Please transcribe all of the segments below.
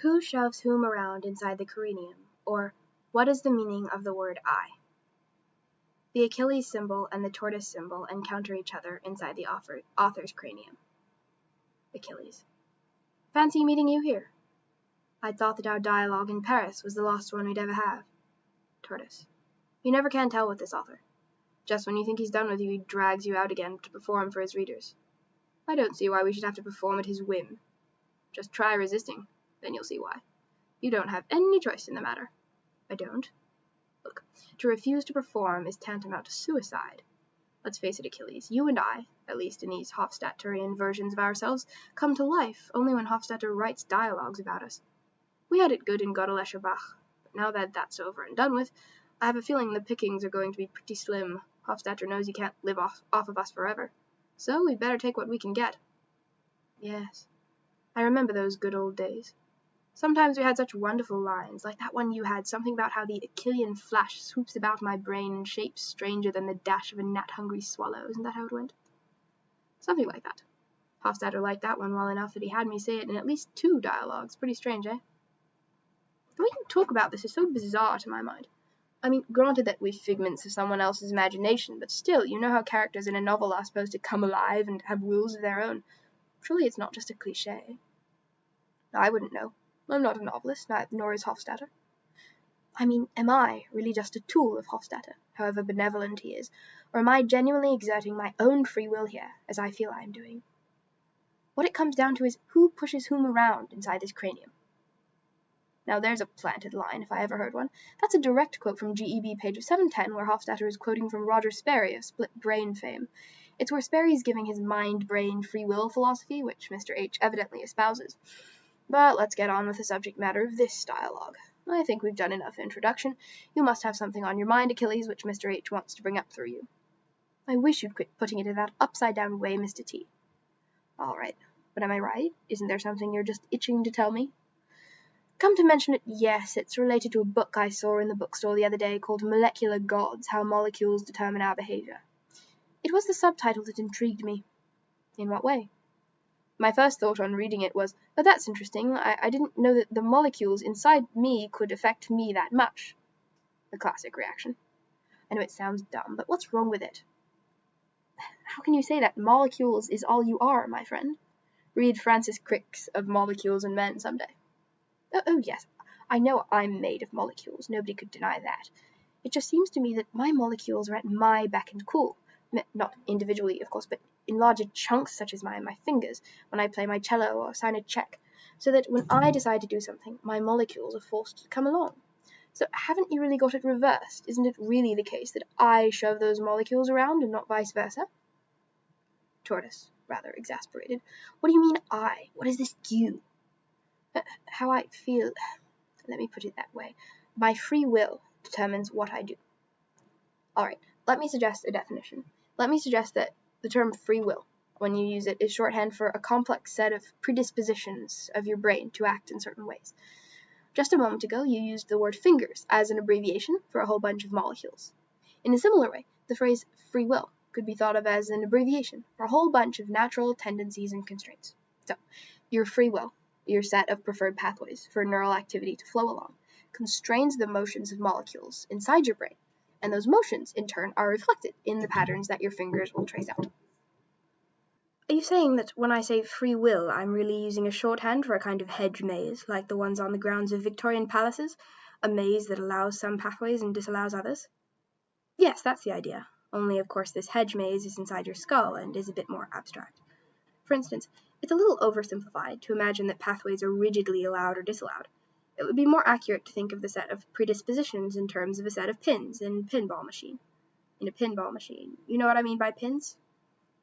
Who shoves whom around inside the careenium? Or, what is the meaning of the word I? The Achilles symbol and the tortoise symbol encounter each other inside the author's cranium. Achilles. Fancy meeting you here. I'd thought that our dialogue in Paris was the last one we'd ever have. Tortoise. You never can tell with this author. Just when you think he's done with you, he drags you out again to perform for his readers. I don't see why we should have to perform at his whim. Just try resisting, then you'll see why. You don't have any choice in the matter. I don't. Look, to refuse to perform is tantamount to suicide. Let's face it, Achilles, you and I, at least in these hofstadterian versions of ourselves, come to life only when Hofstadter writes dialogues about us. We had it good in Godellescher Bach, but now that that's over and done with, I have a feeling the pickings are going to be pretty slim. Hofstadter knows he can't live off of us forever, so we'd better take what we can get. Yes, I remember those good old days. Sometimes we had such wonderful lines, like that one you had, something about how the Achillean flash swoops about my brain in shapes stranger than the dash of a gnat-hungry swallow. Isn't that how it went? Something like that. Hofstadter liked that one well enough that he had me say it in at least 2 dialogues. Pretty strange, eh? The way you talk about this is so bizarre to my mind. I mean, granted that we're figments of someone else's imagination, but still, you know how characters in a novel are supposed to come alive and have wills of their own. Surely it's not just a cliché. I wouldn't know. I'm not a novelist, nor is Hofstadter. I mean, am I really just a tool of Hofstadter, however benevolent he is, or am I genuinely exerting my own free will here, as I feel I am doing? What it comes down to is who pushes whom around inside this cranium. Now there's a planted line, if I ever heard one. That's a direct quote from G.E.B. page of 710, where Hofstadter is quoting from Roger Sperry of Split Brain fame. It's where Sperry's giving his mind-brain free will philosophy, which Mr. H evidently espouses. But let's get on with the subject matter of this dialogue. I think we've done enough introduction. You must have something on your mind, Achilles, which Mr. H wants to bring up through you. I wish you'd quit putting it in that upside-down way, Mr. T. All right, but am I right? Isn't there something you're just itching to tell me? Come to mention it, yes, it's related to a book I saw in the bookstore the other day called Molecular Gods, How Molecules Determine Our Behavior. It was the subtitle that intrigued me. In what way? My first thought on reading it was, oh, that's interesting. I didn't know that the molecules inside me could affect me that much. The classic reaction. I know it sounds dumb, but what's wrong with it? How can you say that? Molecules is all you are, my friend. Read Francis Crick's Of Molecules and Men someday. Oh, yes, I know I'm made of molecules. Nobody could deny that. It just seems to me that my molecules are at my beck and call. Not individually, of course, but in larger chunks such as my fingers, when I play my cello or sign a check, so that when I decide to do something, my molecules are forced to come along. So haven't you really got it reversed? Isn't it really the case that I shove those molecules around and not vice versa? Tortoise, rather exasperated. What do you mean I? What is this you? How I feel, let me put it that way. My free will determines what I do. All right, let me suggest a definition. Let me suggest that the term free will, when you use it, is shorthand for a complex set of predispositions of your brain to act in certain ways. Just a moment ago, you used the word fingers as an abbreviation for a whole bunch of molecules. In a similar way, the phrase free will could be thought of as an abbreviation for a whole bunch of natural tendencies and constraints. So, your free will, your set of preferred pathways for neural activity to flow along, constrains the motions of molecules inside your brain, and those motions, in turn, are reflected in the patterns that your fingers will trace out. Are you saying that when I say free will, I'm really using a shorthand for a kind of hedge maze, like the ones on the grounds of Victorian palaces, a maze that allows some pathways and disallows others? Yes, that's the idea, only of course this hedge maze is inside your skull and is a bit more abstract. For instance, it's a little oversimplified to imagine that pathways are rigidly allowed or disallowed. It would be more accurate to think of the set of predispositions in terms of a set of pins in a pinball machine. In a pinball machine, you know what I mean by pins?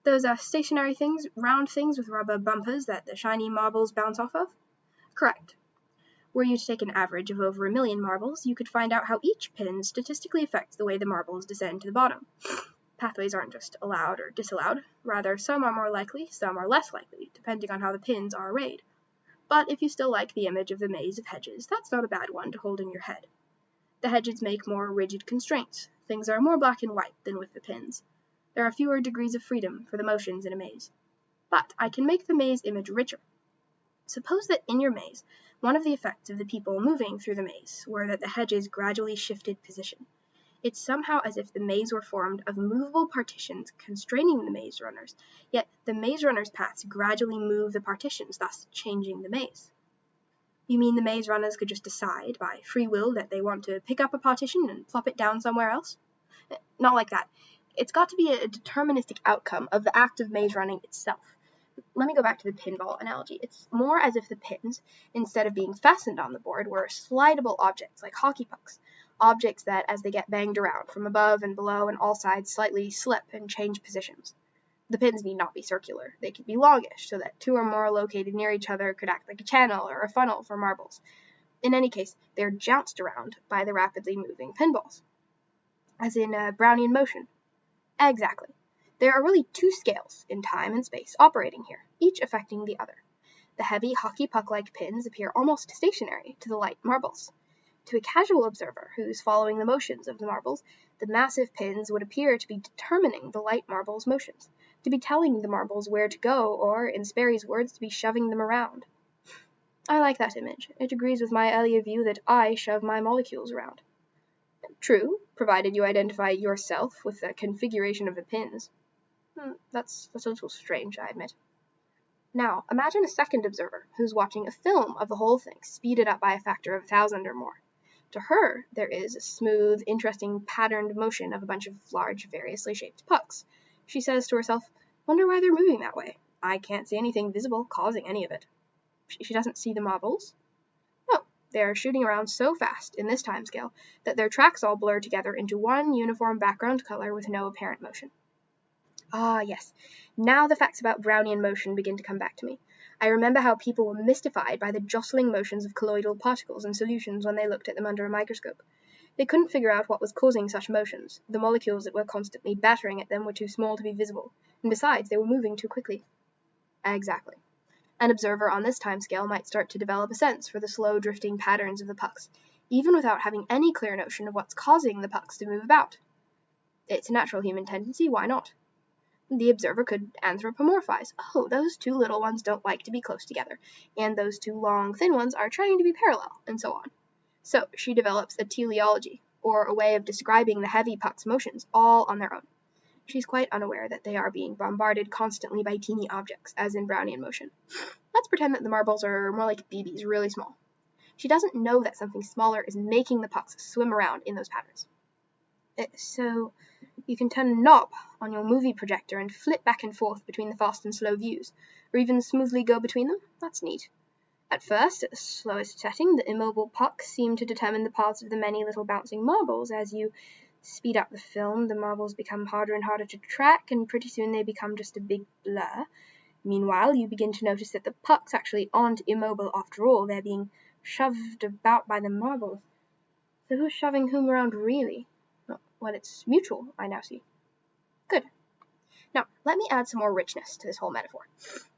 Those are stationary things, round things with rubber bumpers that the shiny marbles bounce off of? Correct. Were you to take an average of over 1 million marbles, you could find out how each pin statistically affects the way the marbles descend to the bottom. Pathways aren't just allowed or disallowed. Rather, some are more likely, some are less likely, depending on how the pins are arrayed. But if you still like the image of the maze of hedges, that's not a bad one to hold in your head. The hedges make more rigid constraints. Things are more black and white than with the pins. There are fewer degrees of freedom for the motions in a maze. But I can make the maze image richer. Suppose that in your maze, One of the effects of the people moving through the maze were that the hedges gradually shifted position. It's somehow as if the maze were formed of movable partitions constraining the maze runners, yet the maze runners' paths gradually move the partitions, thus changing the maze. You mean the maze runners could just decide by free will that they want to pick up a partition and plop it down somewhere else? Not like that. It's got to be a deterministic outcome of the act of maze running itself. Let me go back to the pinball analogy. It's more as if the pins, instead of being fastened on the board, were slidable objects like hockey pucks, objects that, as they get banged around from above and below and all sides, slightly slip and change positions. The pins need not be circular. They could be longish, so that two or more located near each other could act like a channel or a funnel for marbles. In any case, they're jounced around by the rapidly moving pinballs. As in Brownian motion. Exactly. There are really two scales in time and space operating here, each affecting the other. The heavy hockey puck-like pins appear almost stationary to the light marbles. To a casual observer who's following the motions of the marbles, the massive pins would appear to be determining the light marbles' motions, to be telling the marbles where to go, or, in Sperry's words, to be shoving them around. I like that image. It agrees with my earlier view that I shove my molecules around. True, provided you identify yourself with the configuration of the pins. That's a little strange, I admit. Now, imagine a second observer who's watching a film of the whole thing, speeded up by a factor of 1,000 or more. To her, there is a smooth, interesting, patterned motion of a bunch of large, variously shaped pucks. She says to herself, "Wonder why they're moving that way. I can't see anything visible causing any of it." She doesn't see the marbles? No, they're shooting around so fast in this timescale that their tracks all blur together into one uniform background color with no apparent motion. Ah, yes. Now the facts about Brownian motion begin to come back to me. I remember how people were mystified by the jostling motions of colloidal particles in solutions when they looked at them under a microscope. They couldn't figure out what was causing such motions. The molecules that were constantly battering at them were too small to be visible, and besides, they were moving too quickly. Exactly. An observer on this timescale might start to develop a sense for the slow drifting patterns of the pucks, even without having any clear notion of what's causing the pucks to move about. It's a natural human tendency, why not? The observer could anthropomorphize. Oh, those two little ones don't like to be close together, and those two long, thin ones are trying to be parallel, and so on. So she develops a teleology, or a way of describing the heavy puck's motions, all on their own. She's quite unaware that they are being bombarded constantly by teeny objects, as in Brownian motion. Let's pretend that the marbles are more like BBs, really small. She doesn't know that something smaller is making the pucks swim around in those patterns. So you can turn a knob on your movie projector and flip back and forth between the fast and slow views, or even smoothly go between them? That's neat. At first, at the slowest setting, the immobile pucks seem to determine the paths of the many little bouncing marbles. As you speed up the film, the marbles become harder and harder to track, and pretty soon they become just a big blur. Meanwhile, you begin to notice that the pucks actually aren't immobile after all. They're being shoved about by the marbles. So who's shoving whom around really? Well, it's mutual, I now see. Good. Now, let me add some more richness to this whole metaphor.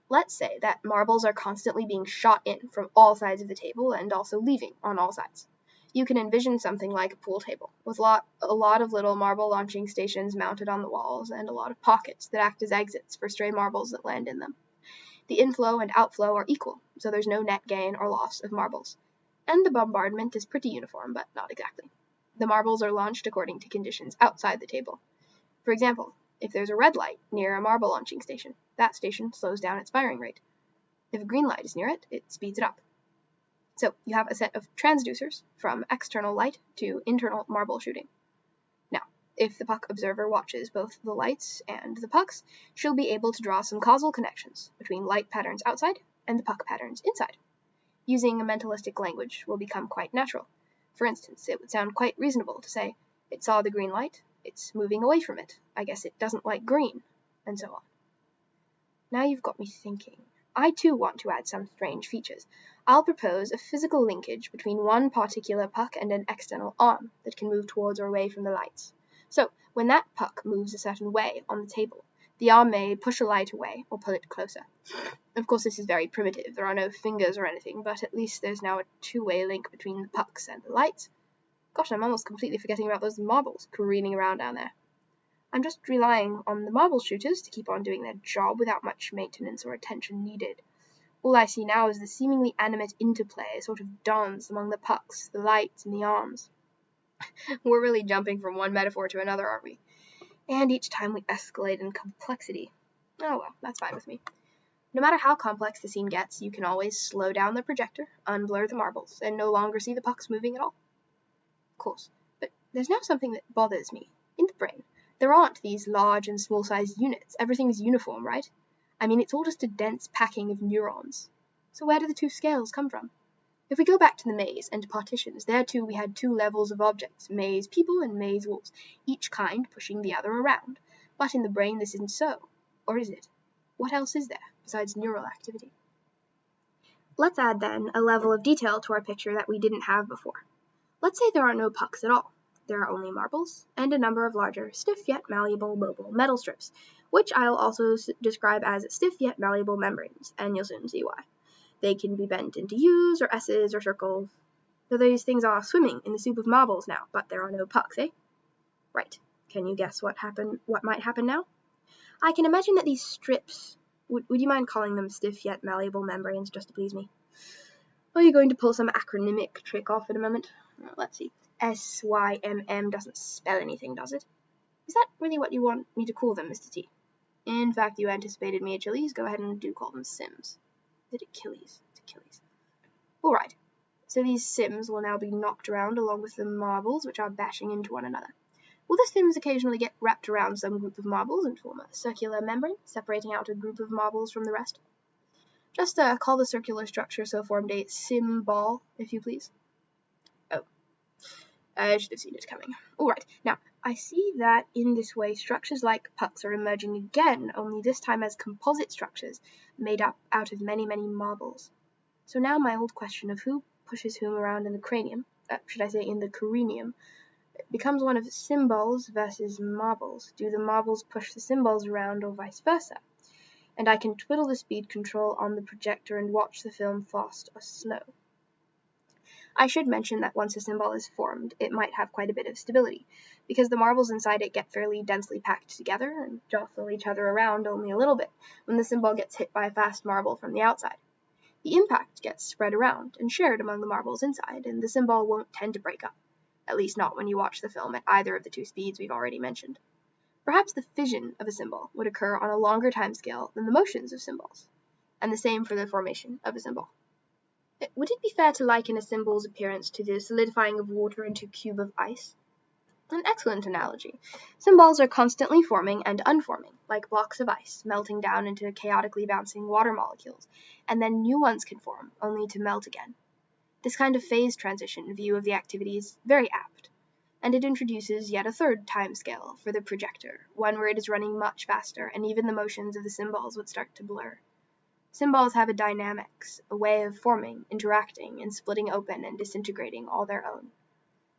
Let's say that marbles are constantly being shot in from all sides of the table and also leaving on all sides. You can envision something like a pool table, with a lot of little marble launching stations mounted on the walls and a lot of pockets that act as exits for stray marbles that land in them. The inflow and outflow are equal, so there's no net gain or loss of marbles. And the bombardment is pretty uniform, but not exactly. The marbles are launched according to conditions outside the table. For example, if there's a red light near a marble launching station, that station slows down its firing rate. If a green light is near it, it speeds it up. So you have a set of transducers from external light to internal marble shooting. Now, if the puck observer watches both the lights and the pucks, she'll be able to draw some causal connections between light patterns outside and the puck patterns inside. Using a mentalistic language will become quite natural. For instance, it would sound quite reasonable to say, it saw the green light, it's moving away from it, I guess it doesn't like green, and so on. Now you've got me thinking. I too want to add some strange features. I'll propose a physical linkage between one particular puck and an external arm that can move towards or away from the lights. So, when that puck moves a certain way on the table, the arm may push a light away or pull it closer. Of course, this is very primitive. There are no fingers or anything, but at least there's now a two-way link between the pucks and the lights. Gosh, I'm almost completely forgetting about those marbles careening around down there. I'm just relying on the marble shooters to keep on doing their job without much maintenance or attention needed. All I see now is the seemingly animate interplay, a sort of dance among the pucks, the lights, and the arms. We're really jumping from one metaphor to another, aren't we? And each time we escalate in complexity. Oh well, that's fine with me. No matter how complex the scene gets, you can always slow down the projector, unblur the marbles, and no longer see the pucks moving at all. Of course, but there's now something that bothers me. In the brain, there aren't these large and small-sized units. Everything's uniform, right? I mean, it's all just a dense packing of neurons. So where do the two scales come from? If we go back to the maze and to partitions, there too we had two levels of objects, maze people and maze wolves, each kind pushing the other around. But in the brain this isn't so. Or is it? What else is there besides neural activity? Let's add then a level of detail to our picture that we didn't have before. Let's say there are no pucks at all. There are only marbles and a number of larger, stiff yet malleable mobile metal strips, which I'll also describe as stiff yet malleable membranes, and you'll soon see why. They can be bent into U's or S's or circles. So these things are swimming in the soup of marbles now, but there are no pucks, eh? Right. Can you guess what might happen now? I can imagine that these strips, would you mind calling them stiff yet malleable membranes just to please me? Are you going to pull some acronymic trick off in a moment? Let's see. SYMM doesn't spell anything, does it? Is that really what you want me to call them, Mr. T? In fact, you anticipated me, Achilles. Go ahead and do call them Sims. Is it Achilles? It's Achilles. Alright. So these Sims will now be knocked around along with the marbles, which are bashing into one another. Will the Sims occasionally get wrapped around some group of marbles and form a circular membrane, separating out a group of marbles from the rest? Just call the circular structure so formed a Sim ball, if you please. Oh. I should have seen it coming. Alright, now, I see that in this way structures like pucks are emerging again, only this time as composite structures made up out of many, many marbles. So now my old question of who pushes whom around in the cranium, should I say in the careenium, becomes one of symbols versus marbles. Do the marbles push the symbols around or vice versa? And I can twiddle the speed control on the projector and watch the film fast or slow. I should mention that once a symbol is formed, it might have quite a bit of stability, because the marbles inside it get fairly densely packed together and jostle each other around only a little bit when the symbol gets hit by a fast marble from the outside. The impact gets spread around and shared among the marbles inside, and the symbol won't tend to break up, at least not when you watch the film at either of the two speeds we've already mentioned. Perhaps the fission of a symbol would occur on a longer time scale than the motions of symbols, and the same for the formation of a symbol. Would it be fair to liken a symbol's appearance to the solidifying of water into a cube of ice? An excellent analogy. Symbols are constantly forming and unforming, like blocks of ice, melting down into chaotically bouncing water molecules, and then new ones can form, only to melt again. This kind of phase transition view of the activity is very apt, and it introduces yet a third time scale for the projector, one where it is running much faster, and even the motions of the symbols would start to blur. Symbols have a dynamics, a way of forming, interacting, and splitting open and disintegrating all their own.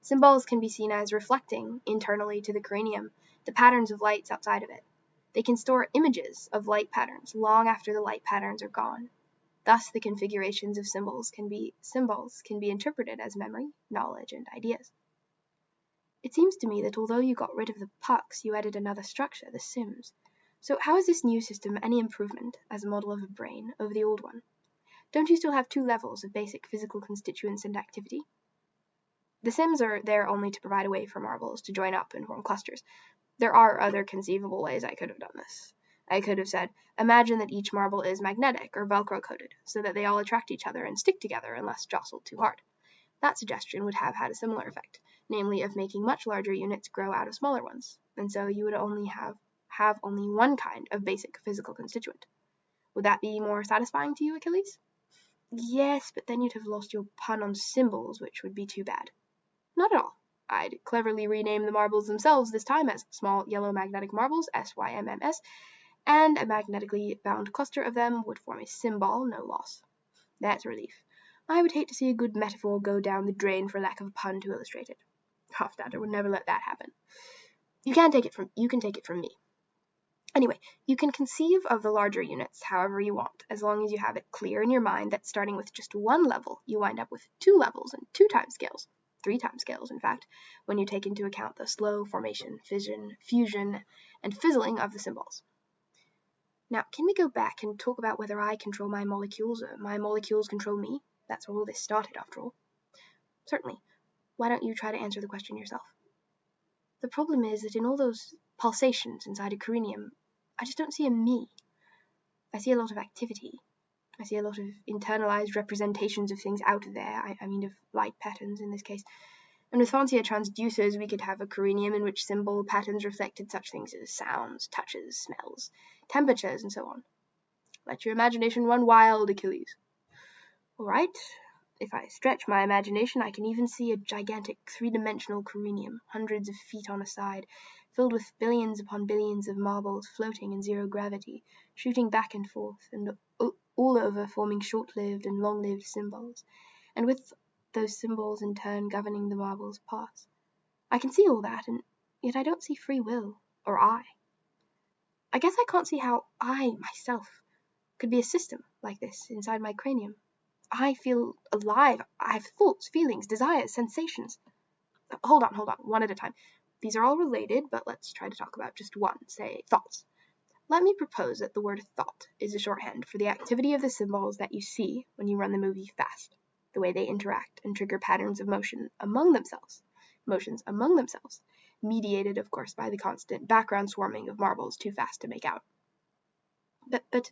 Symbols can be seen as reflecting, internally to the cranium, the patterns of lights outside of it. They can store images of light patterns long after the light patterns are gone. Thus, the configurations of symbols can be interpreted as memory, knowledge, and ideas. It seems to me that although you got rid of the pucks, you added another structure, the Sims. So how is this new system any improvement, as a model of a brain, over the old one? Don't you still have two levels of basic physical constituents and activity? The Sims are there only to provide a way for marbles to join up and form clusters. There are other conceivable ways I could have done this. I could have said, imagine that each marble is magnetic or Velcro coated, so that they all attract each other and stick together unless jostled too hard. That suggestion would have had a similar effect, namely of making much larger units grow out of smaller ones, and so you would only have only one kind of basic physical constituent. Would that be more satisfying to you, Achilles? Yes, but then you'd have lost your pun on symbols, which would be too bad. Not at all. I'd cleverly rename the marbles themselves this time as small yellow magnetic marbles, SYMMS, and a magnetically bound cluster of them would form a symbol, no loss. That's a relief. I would hate to see a good metaphor go down the drain for lack of a pun to illustrate it. Hofstadter would never let that happen. You can take it from me. Anyway, you can conceive of the larger units however you want, as long as you have it clear in your mind that starting with just one level, you wind up with two levels and two time scales, three time scales, in fact, when you take into account the slow formation, fission, fusion, and fizzling of the symbols. Now, can we go back and talk about whether I control my molecules or my molecules control me? That's where all this started, after all. Certainly. Why don't you try to answer the question yourself? The problem is that in all those pulsations inside a careenium, I just don't see a me. I see a lot of activity. I see a lot of internalized representations of things out there, I mean of light patterns in this case. And with fancier transducers, we could have a careenium in which symbol patterns reflected such things as sounds, touches, smells, temperatures, and so on. Let your imagination run wild, Achilles. All right. If I stretch my imagination, I can even see a gigantic three-dimensional careenium, hundreds of feet on a side, filled with billions upon billions of marbles floating in zero gravity, shooting back and forth, and all over forming short-lived and long-lived symbols, and with those symbols in turn governing the marbles' paths. I can see all that, and yet I don't see free will, or I. I guess I can't see how I, myself, could be a system like this inside my cranium. I feel alive. I have thoughts, feelings, desires, sensations. Hold on, one at a time. These are all related, but let's try to talk about just one, say, thoughts. Let me propose that the word thought is a shorthand for the activity of the symbols that you see when you run the movie fast, the way they interact and trigger patterns of motions among themselves, mediated, of course, by the constant background swarming of marbles too fast to make out. But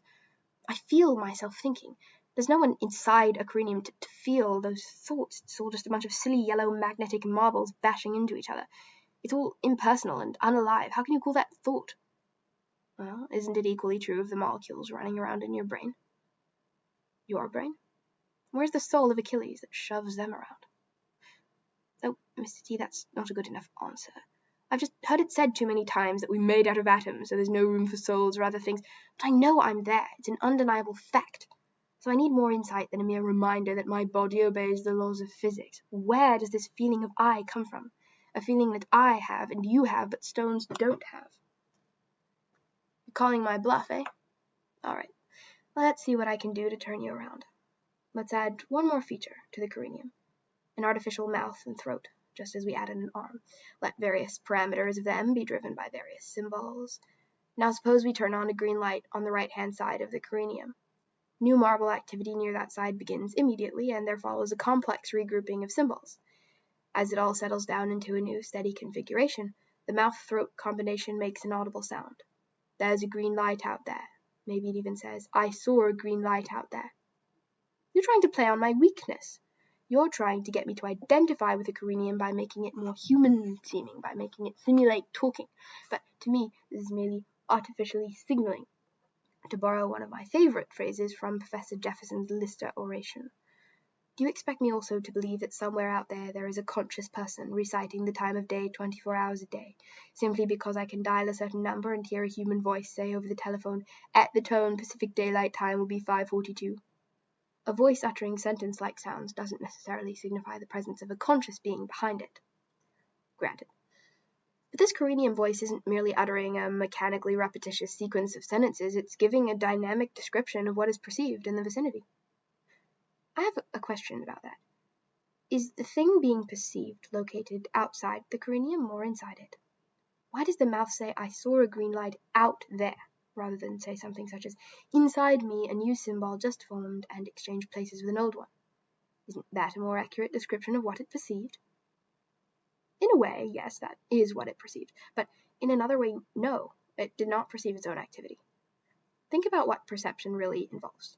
I feel myself thinking. There's no one inside a careenium to feel those thoughts. It's all just a bunch of silly yellow magnetic marbles bashing into each other. It's all impersonal and unalive. How can you call that thought? Well, isn't it equally true of the molecules running around in your brain? Your brain? Where's the soul of Achilles that shoves them around? Oh, Mr. T, that's not a good enough answer. I've just heard it said too many times that we're made out of atoms, so there's no room for souls or other things. But I know I'm there. It's an undeniable fact. So I need more insight than a mere reminder that my body obeys the laws of physics. Where does this feeling of I come from? A feeling that I have and you have, but stones don't have. You're calling my bluff, eh? All right. Let's see what I can do to turn you around. Let's add one more feature to the careenium. An artificial mouth and throat, just as we added an arm. Let various parameters of them be driven by various symbols. Now suppose we turn on a green light on the right-hand side of the careenium. New marble activity near that side begins immediately, and there follows a complex regrouping of symbols. As it all settles down into a new steady configuration, the mouth-throat combination makes an audible sound. There's a green light out there. Maybe it even says, I saw a green light out there. You're trying to play on my weakness. You're trying to get me to identify with the careenium by making it more human-seeming, by making it simulate talking. But to me, this is merely artificially signaling. To borrow one of my favorite phrases from Professor Jefferson's Lister oration. Do you expect me also to believe that somewhere out there is a conscious person reciting the time of day 24 hours a day, simply because I can dial a certain number and hear a human voice say over the telephone, at the tone Pacific Daylight Time will be 5:42? A voice uttering sentence-like sounds doesn't necessarily signify the presence of a conscious being behind it. Granted. But this careenium voice isn't merely uttering a mechanically repetitious sequence of sentences, it's giving a dynamic description of what is perceived in the vicinity. I have a question about that. Is the thing being perceived located outside the careenium or inside it? Why does the mouth say, I saw a green light out there, rather than say something such as, inside me a new symbol just formed and exchanged places with an old one? Isn't that a more accurate description of what it perceived? In a way, yes, that is what it perceived, but in another way, no, it did not perceive its own activity. Think about what perception really involves.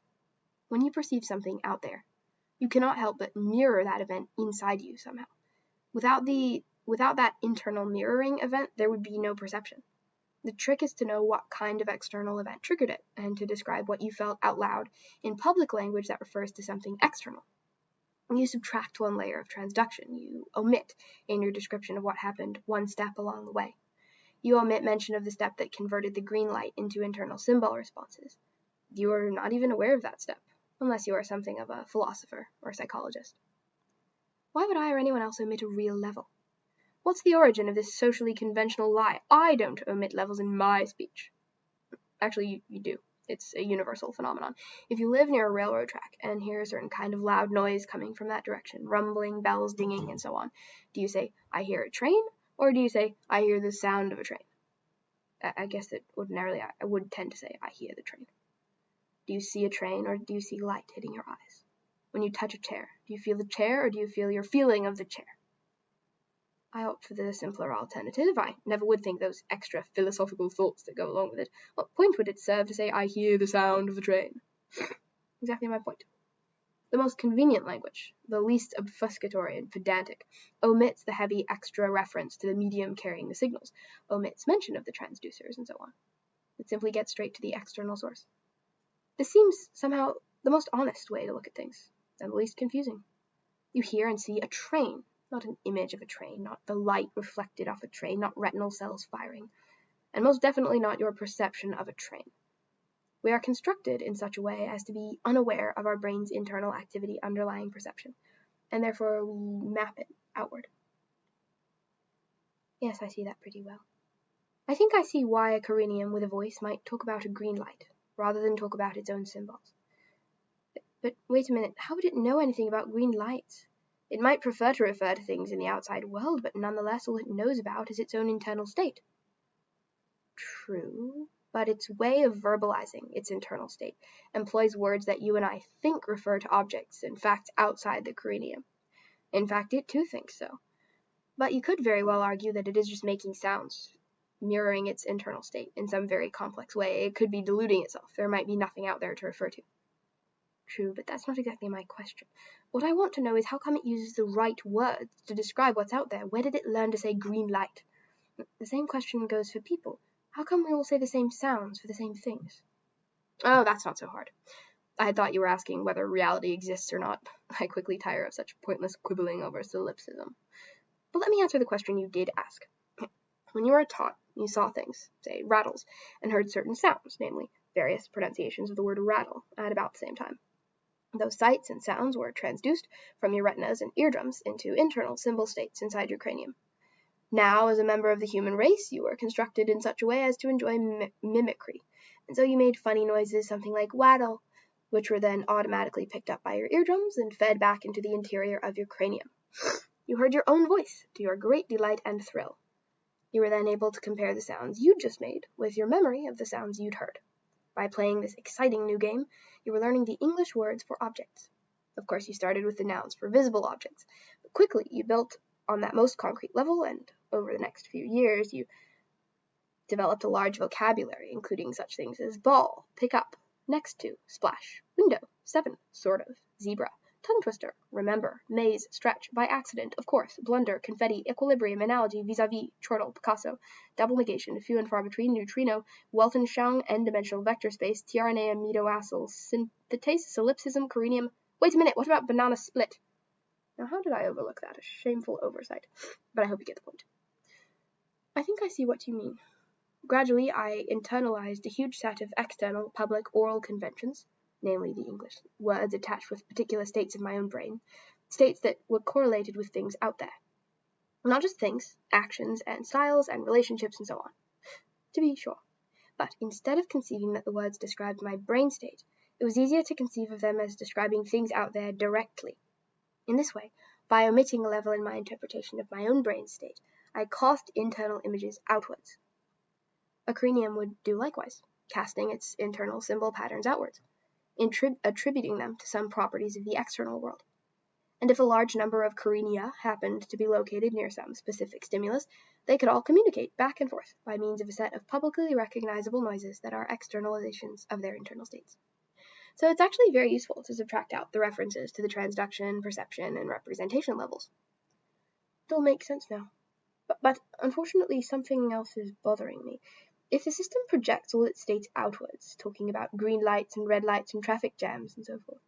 When you perceive something out there, you cannot help but mirror that event inside you somehow. Without that internal mirroring event, there would be no perception. The trick is to know what kind of external event triggered it, and to describe what you felt out loud in public language that refers to something external. You subtract one layer of transduction. You omit in your description of what happened one step along the way. You omit mention of the step that converted the green light into internal symbol responses. You are not even aware of that step, unless you are something of a philosopher or psychologist. Why would I or anyone else omit a real level? What's the origin of this socially conventional lie? I don't omit levels in my speech. Actually, you do. It's a universal phenomenon. If you live near a railroad track and hear a certain kind of loud noise coming from that direction, rumbling, bells dinging, and so on, do you say, I hear a train? Or do you say, I hear the sound of a train? I guess that ordinarily I would tend to say, I hear the train. Do you see a train, or do you see light hitting your eyes? When you touch a chair, do you feel the chair, or do you feel your feeling of the chair? I opt for the simpler alternative. I never would think those extra philosophical thoughts that go along with it. What point would it serve to say, I hear the sound of the train? Exactly my point. The most convenient language, the least obfuscatory and pedantic, omits the heavy extra reference to the medium carrying the signals, omits mention of the transducers, and so on. It simply gets straight to the external source. This seems somehow the most honest way to look at things, and the least confusing. You hear and see a train, not an image of a train, not the light reflected off a train, not retinal cells firing, and most definitely not your perception of a train. We are constructed in such a way as to be unaware of our brain's internal activity underlying perception, and therefore we map it outward. Yes, I see that pretty well. I think I see why a careenium with a voice might talk about a green light, rather than talk about its own symbols. But wait a minute, how would it know anything about green lights? It might prefer to refer to things in the outside world, but nonetheless all it knows about is its own internal state. True, but its way of verbalizing its internal state employs words that you and I think refer to objects and facts outside the careenium. In fact, it too thinks so. But you could very well argue that it is just making sounds, mirroring its internal state in some very complex way. It could be deluding itself. There might be nothing out there to refer to. True, but that's not exactly my question. What I want to know is how come it uses the right words to describe what's out there? Where did it learn to say green light? The same question goes for people. How come we all say the same sounds for the same things? Oh, that's not so hard. I had thought you were asking whether reality exists or not. I quickly tire of such pointless quibbling over solipsism. But let me answer the question you did ask. When you were taught, you saw things, say rattles, and heard certain sounds, namely various pronunciations of the word rattle, at about the same time. Those sights and sounds were transduced from your retinas and eardrums into internal symbol states inside your cranium. Now, as a member of the human race, you were constructed in such a way as to enjoy mimicry, and so you made funny noises, something like waddle, which were then automatically picked up by your eardrums and fed back into the interior of your cranium. You heard your own voice, to your great delight and thrill. You were then able to compare the sounds you'd just made with your memory of the sounds you'd heard. By playing this exciting new game, you were learning the English words for objects. Of course, you started with the nouns for visible objects, but quickly you built on that most concrete level, and over the next few years, you developed a large vocabulary, including such things as ball, pick up, next to, splash, window, 7, sort of, zebra, tongue twister, remember, maze, stretch, by accident, of course, blunder, confetti, equilibrium, analogy, vis-a-vis, chortle, Picasso, double negation, few and far between, neutrino, Weltanschauung, n-dimensional vector space, tRNA, amido-acyl, synthetase, solipsism, careenium. Wait a minute, what about banana split? Now, how did I overlook that? A shameful oversight. But I hope you get the point. I think I see what you mean. Gradually, I internalized a huge set of external, public, oral conventions, namely the English words attached with particular states of my own brain, states that were correlated with things out there. Not just things, actions and styles and relationships and so on, to be sure. But instead of conceiving that the words described my brain state, it was easier to conceive of them as describing things out there directly. In this way, by omitting a level in my interpretation of my own brain state, I cast internal images outwards. A careenium would do likewise, casting its internal symbol patterns outwards, attributing them to some properties of the external world. And if a large number of careenia happened to be located near some specific stimulus, they could all communicate back and forth by means of a set of publicly recognizable noises that are externalizations of their internal states. So it's actually very useful to subtract out the references to the transduction, perception, and representation levels. It all makes sense now. But unfortunately, something else is bothering me. If the system projects all its states outwards, talking about green lights and red lights and traffic jams and so forth,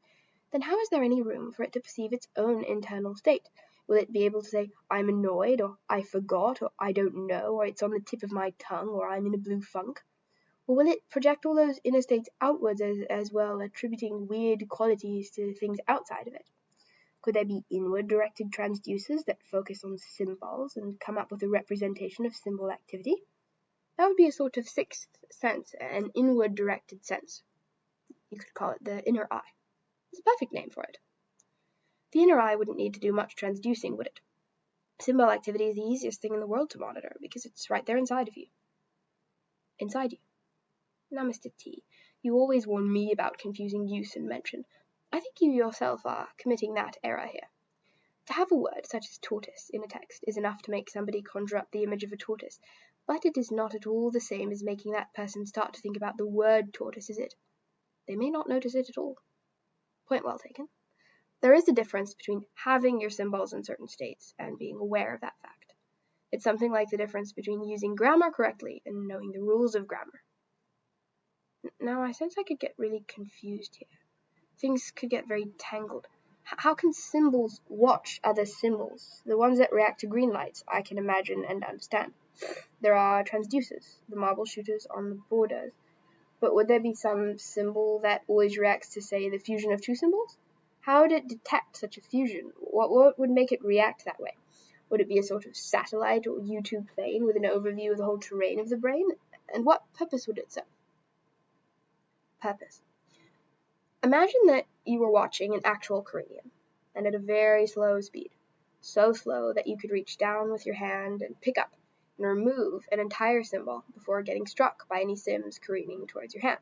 then how is there any room for it to perceive its own internal state? Will it be able to say, I'm annoyed, or I forgot, or I don't know, or it's on the tip of my tongue, or I'm in a blue funk? Or will it project all those inner states outwards as well, attributing weird qualities to things outside of it? Could there be inward-directed transducers that focus on symbols and come up with a representation of symbol activity? That would be a sort of sixth sense, an inward-directed sense. You could call it the inner eye. It's a perfect name for it. The inner eye wouldn't need to do much transducing, would it? Symbol activity is the easiest thing in the world to monitor, because it's right there inside of you. inside you. Now, Mr. T, you always warn me about confusing use and mention. I think you yourself are committing that error here. To have a word such as tortoise in a text is enough to make somebody conjure up the image of a tortoise, but it is not at all the same as making that person start to think about the word tortoise, is it? They may not notice it at all. Point well taken. There is a difference between having your symbols in certain states and being aware of that fact. It's something like the difference between using grammar correctly and knowing the rules of grammar. Now, I sense I could get really confused here. Things could get very tangled. How can symbols watch other symbols? The ones that react to green lights, I can imagine and understand. There are transducers, the marble shooters on the borders. But would there be some symbol that always reacts to, say, the fusion of two symbols? How would it detect such a fusion? What would make it react that way? Would it be a sort of satellite or YouTube plane with an overview of the whole terrain of the brain? And what purpose would it serve? Purpose. Imagine that you were watching an actual careenium, and at a very slow speed, so slow that you could reach down with your hand and pick up and remove an entire symbol before getting struck by any sims careening towards your hand.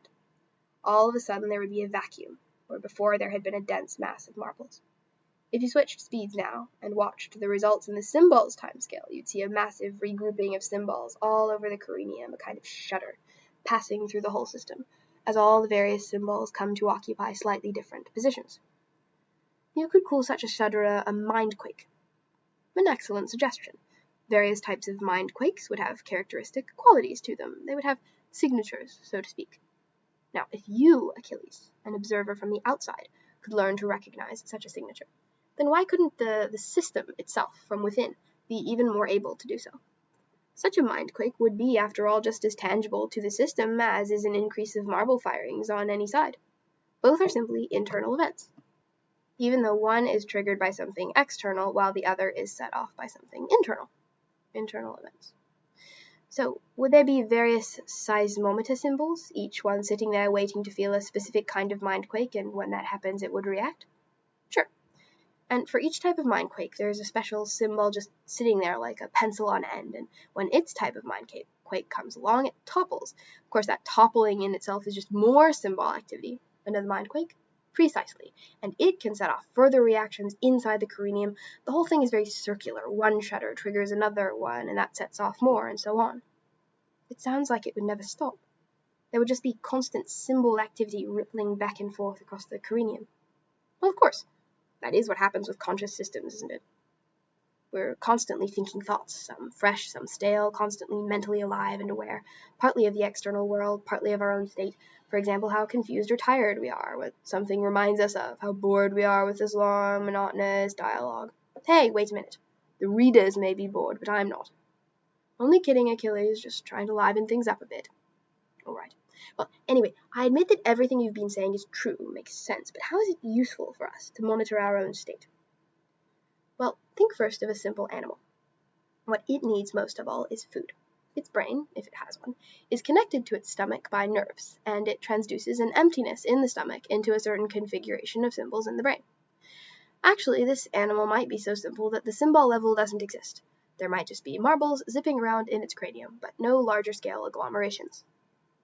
All of a sudden there would be a vacuum, where before there had been a dense mass of marbles. If you switched speeds now and watched the results in the symbols timescale, you'd see a massive regrouping of symbols all over the careenium, a kind of shudder, passing through the whole system, as all the various symbols come to occupy slightly different positions. You could call such a shudder a mindquake. An excellent suggestion. Various types of mindquakes would have characteristic qualities to them. They would have signatures, so to speak. Now, if you, Achilles, an observer from the outside, could learn to recognize such a signature, then why couldn't the system itself from within be even more able to do so? Such a mindquake would be, after all, just as tangible to the system as is an increase of marble firings on any side. Both are simply internal events, even though one is triggered by something external while the other is set off by something internal events. So, would there be various seismometer symbols, each one sitting there waiting to feel a specific kind of mindquake, and when that happens it would react? Sure. And for each type of mindquake, there is a special symbol just sitting there like a pencil on end, and when its type of mindquake comes along, it topples. Of course, that toppling in itself is just more symbol activity. Another mindquake? Precisely. And it can set off further reactions inside the careenium. The whole thing is very circular. One shudder triggers another one, and that sets off more, and so on. It sounds like it would never stop. There would just be constant symbol activity rippling back and forth across the careenium. Well, of course. That is what happens with conscious systems, isn't it? We're constantly thinking thoughts, some fresh, some stale, constantly mentally alive and aware, partly of the external world, partly of our own state. For example, how confused or tired we are, what something reminds us of, how bored we are with this long, monotonous dialogue. Hey, wait a minute. The readers may be bored, but I'm not. Only kidding, Achilles, just trying to liven things up a bit. All right. Well, anyway, I admit that everything you've been saying is true, makes sense, but how is it useful for us to monitor our own state? Well, think first of a simple animal. What it needs most of all is food. Its brain, if it has one, is connected to its stomach by nerves, and it transduces an emptiness in the stomach into a certain configuration of symbols in the brain. Actually, this animal might be so simple that the symbol level doesn't exist. There might just be marbles zipping around in its cranium, but no larger scale agglomerations.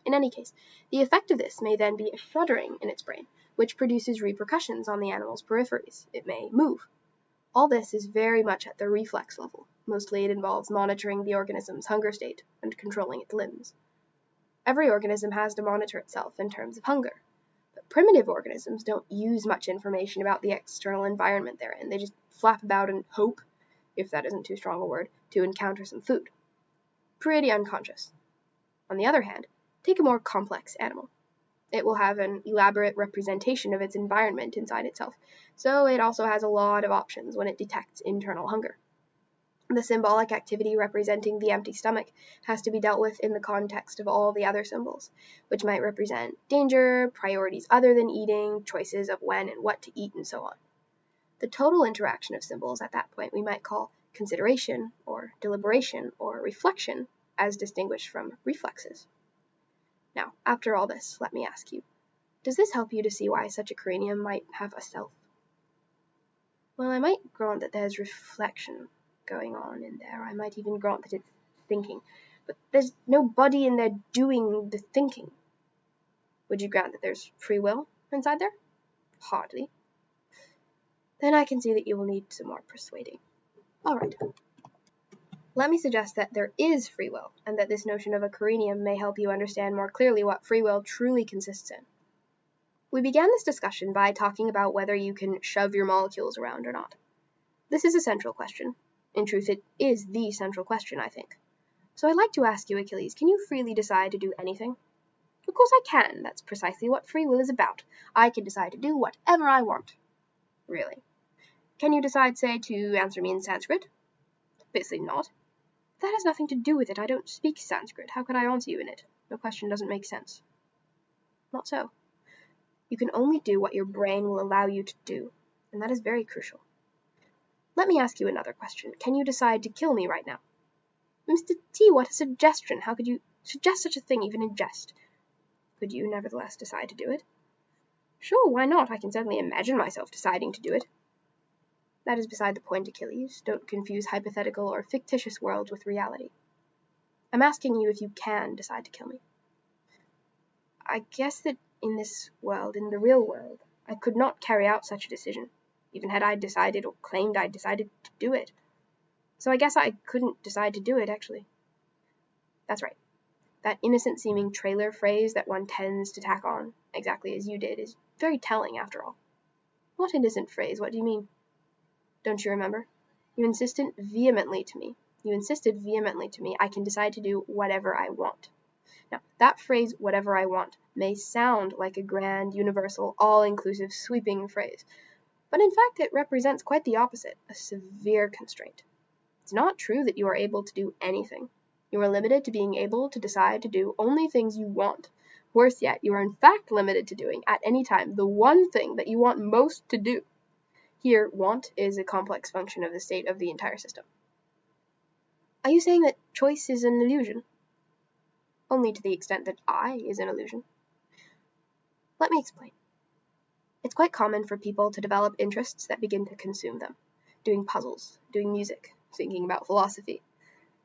In any case, the effect of this may then be a shuddering in its brain, which produces repercussions on the animal's peripheries. It may move. All this is very much at the reflex level. Mostly it involves monitoring the organism's hunger state and controlling its limbs. Every organism has to monitor itself in terms of hunger. But primitive organisms don't use much information about the external environment they're in. They just flap about and hope, if that isn't too strong a word, to encounter some food. Pretty unconscious. On the other hand, take a more complex animal. It will have an elaborate representation of its environment inside itself, so it also has a lot of options when it detects internal hunger. The symbolic activity representing the empty stomach has to be dealt with in the context of all the other symbols, which might represent danger, priorities other than eating, choices of when and what to eat, and so on. The total interaction of symbols at that point we might call consideration, or deliberation, or reflection, as distinguished from reflexes. Now, after all this, let me ask you, does this help you to see why such a careenium might have a self? Well, I might grant that there's reflection going on in there. I might even grant that it's thinking. But there's no body in there doing the thinking. Would you grant that there's free will inside there? Hardly. Then I can see that you will need some more persuading. All right. Let me suggest that there is free will, and that this notion of a careenium may help you understand more clearly what free will truly consists in. We began this discussion by talking about whether you can shove your molecules around or not. This is a central question. In truth, it is the central question, I think. So I'd like to ask you, Achilles, can you freely decide to do anything? Of course I can. That's precisely what free will is about. I can decide to do whatever I want. Really? Can you decide, say, to answer me in Sanskrit? Obviously not. That has nothing to do with it. I don't speak Sanskrit. How could I answer you in it? The question doesn't make sense. Not so. You can only do what your brain will allow you to do, and that is very crucial. Let me ask you another question. Can you decide to kill me right now? Mr. T, what a suggestion! How could you suggest such a thing even in jest? Could you nevertheless decide to do it? Sure, why not? I can certainly imagine myself deciding to do it. That is beside the point, Achilles. Don't confuse hypothetical or fictitious worlds with reality. I'm asking you if you can decide to kill me. I guess that in this world, in the real world, I could not carry out such a decision, even had I decided or claimed I'd decided to do it. So I guess I couldn't decide to do it, actually. That's right. That innocent-seeming trailer phrase that one tends to tack on, exactly as you did, is very telling, after all. What innocent phrase? What do you mean? Don't you remember? You insisted vehemently to me, I can decide to do whatever I want. Now, that phrase, whatever I want, may sound like a grand, universal, all-inclusive, sweeping phrase, but in fact it represents quite the opposite, a severe constraint. It's not true that you are able to do anything. You are limited to being able to decide to do only things you want. Worse yet, you are in fact limited to doing, at any time, the one thing that you want most to do. Here, want is a complex function of the state of the entire system. Are you saying that choice is an illusion? Only to the extent that I is an illusion. Let me explain. It's quite common for people to develop interests that begin to consume them. Doing puzzles, doing music, thinking about philosophy.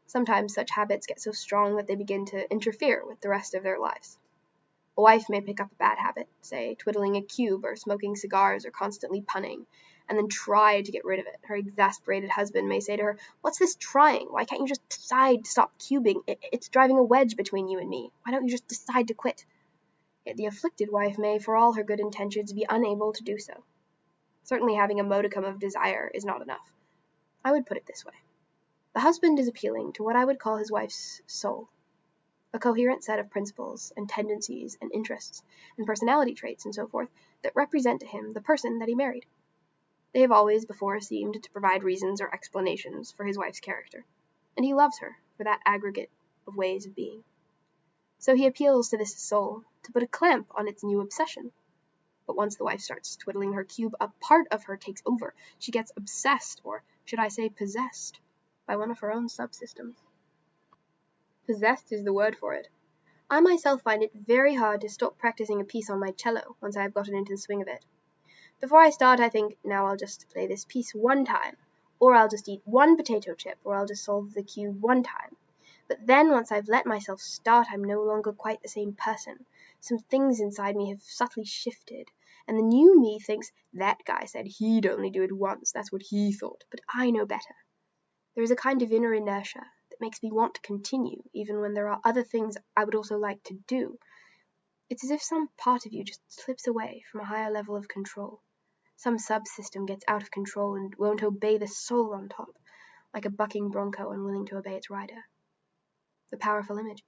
Sometimes such habits get so strong that they begin to interfere with the rest of their lives. A wife may pick up a bad habit, say twiddling a cube or smoking cigars or constantly punning, and then try to get rid of it. Her exasperated husband may say to her, "What's this trying? Why can't you just decide to stop cubing? It's driving a wedge between you and me. Why don't you just decide to quit?" Yet the afflicted wife may, for all her good intentions, be unable to do so. Certainly having a modicum of desire is not enough. I would put it this way. The husband is appealing to what I would call his wife's soul, a coherent set of principles and tendencies and interests and personality traits and so forth that represent to him the person that he married. They have always before seemed to provide reasons or explanations for his wife's character, and he loves her for that aggregate of ways of being. So he appeals to this soul to put a clamp on its new obsession. But once the wife starts twiddling her cube, a part of her takes over. She gets obsessed, or should I say possessed, by one of her own subsystems. Possessed is the word for it. I myself find it very hard to stop practicing a piece on my cello once I have gotten into the swing of it. Before I start, I think, now I'll just play this piece one time, or I'll just eat one potato chip, or I'll just solve the cube one time. But then, once I've let myself start, I'm no longer quite the same person. Some things inside me have subtly shifted, and the new me thinks, that guy said he'd only do it once, that's what he thought, but I know better. There is a kind of inner inertia that makes me want to continue, even when there are other things I would also like to do. It's as if some part of you just slips away from a higher level of control. Some subsystem gets out of control and won't obey the soul on top, like a bucking bronco unwilling to obey its rider. The powerful image.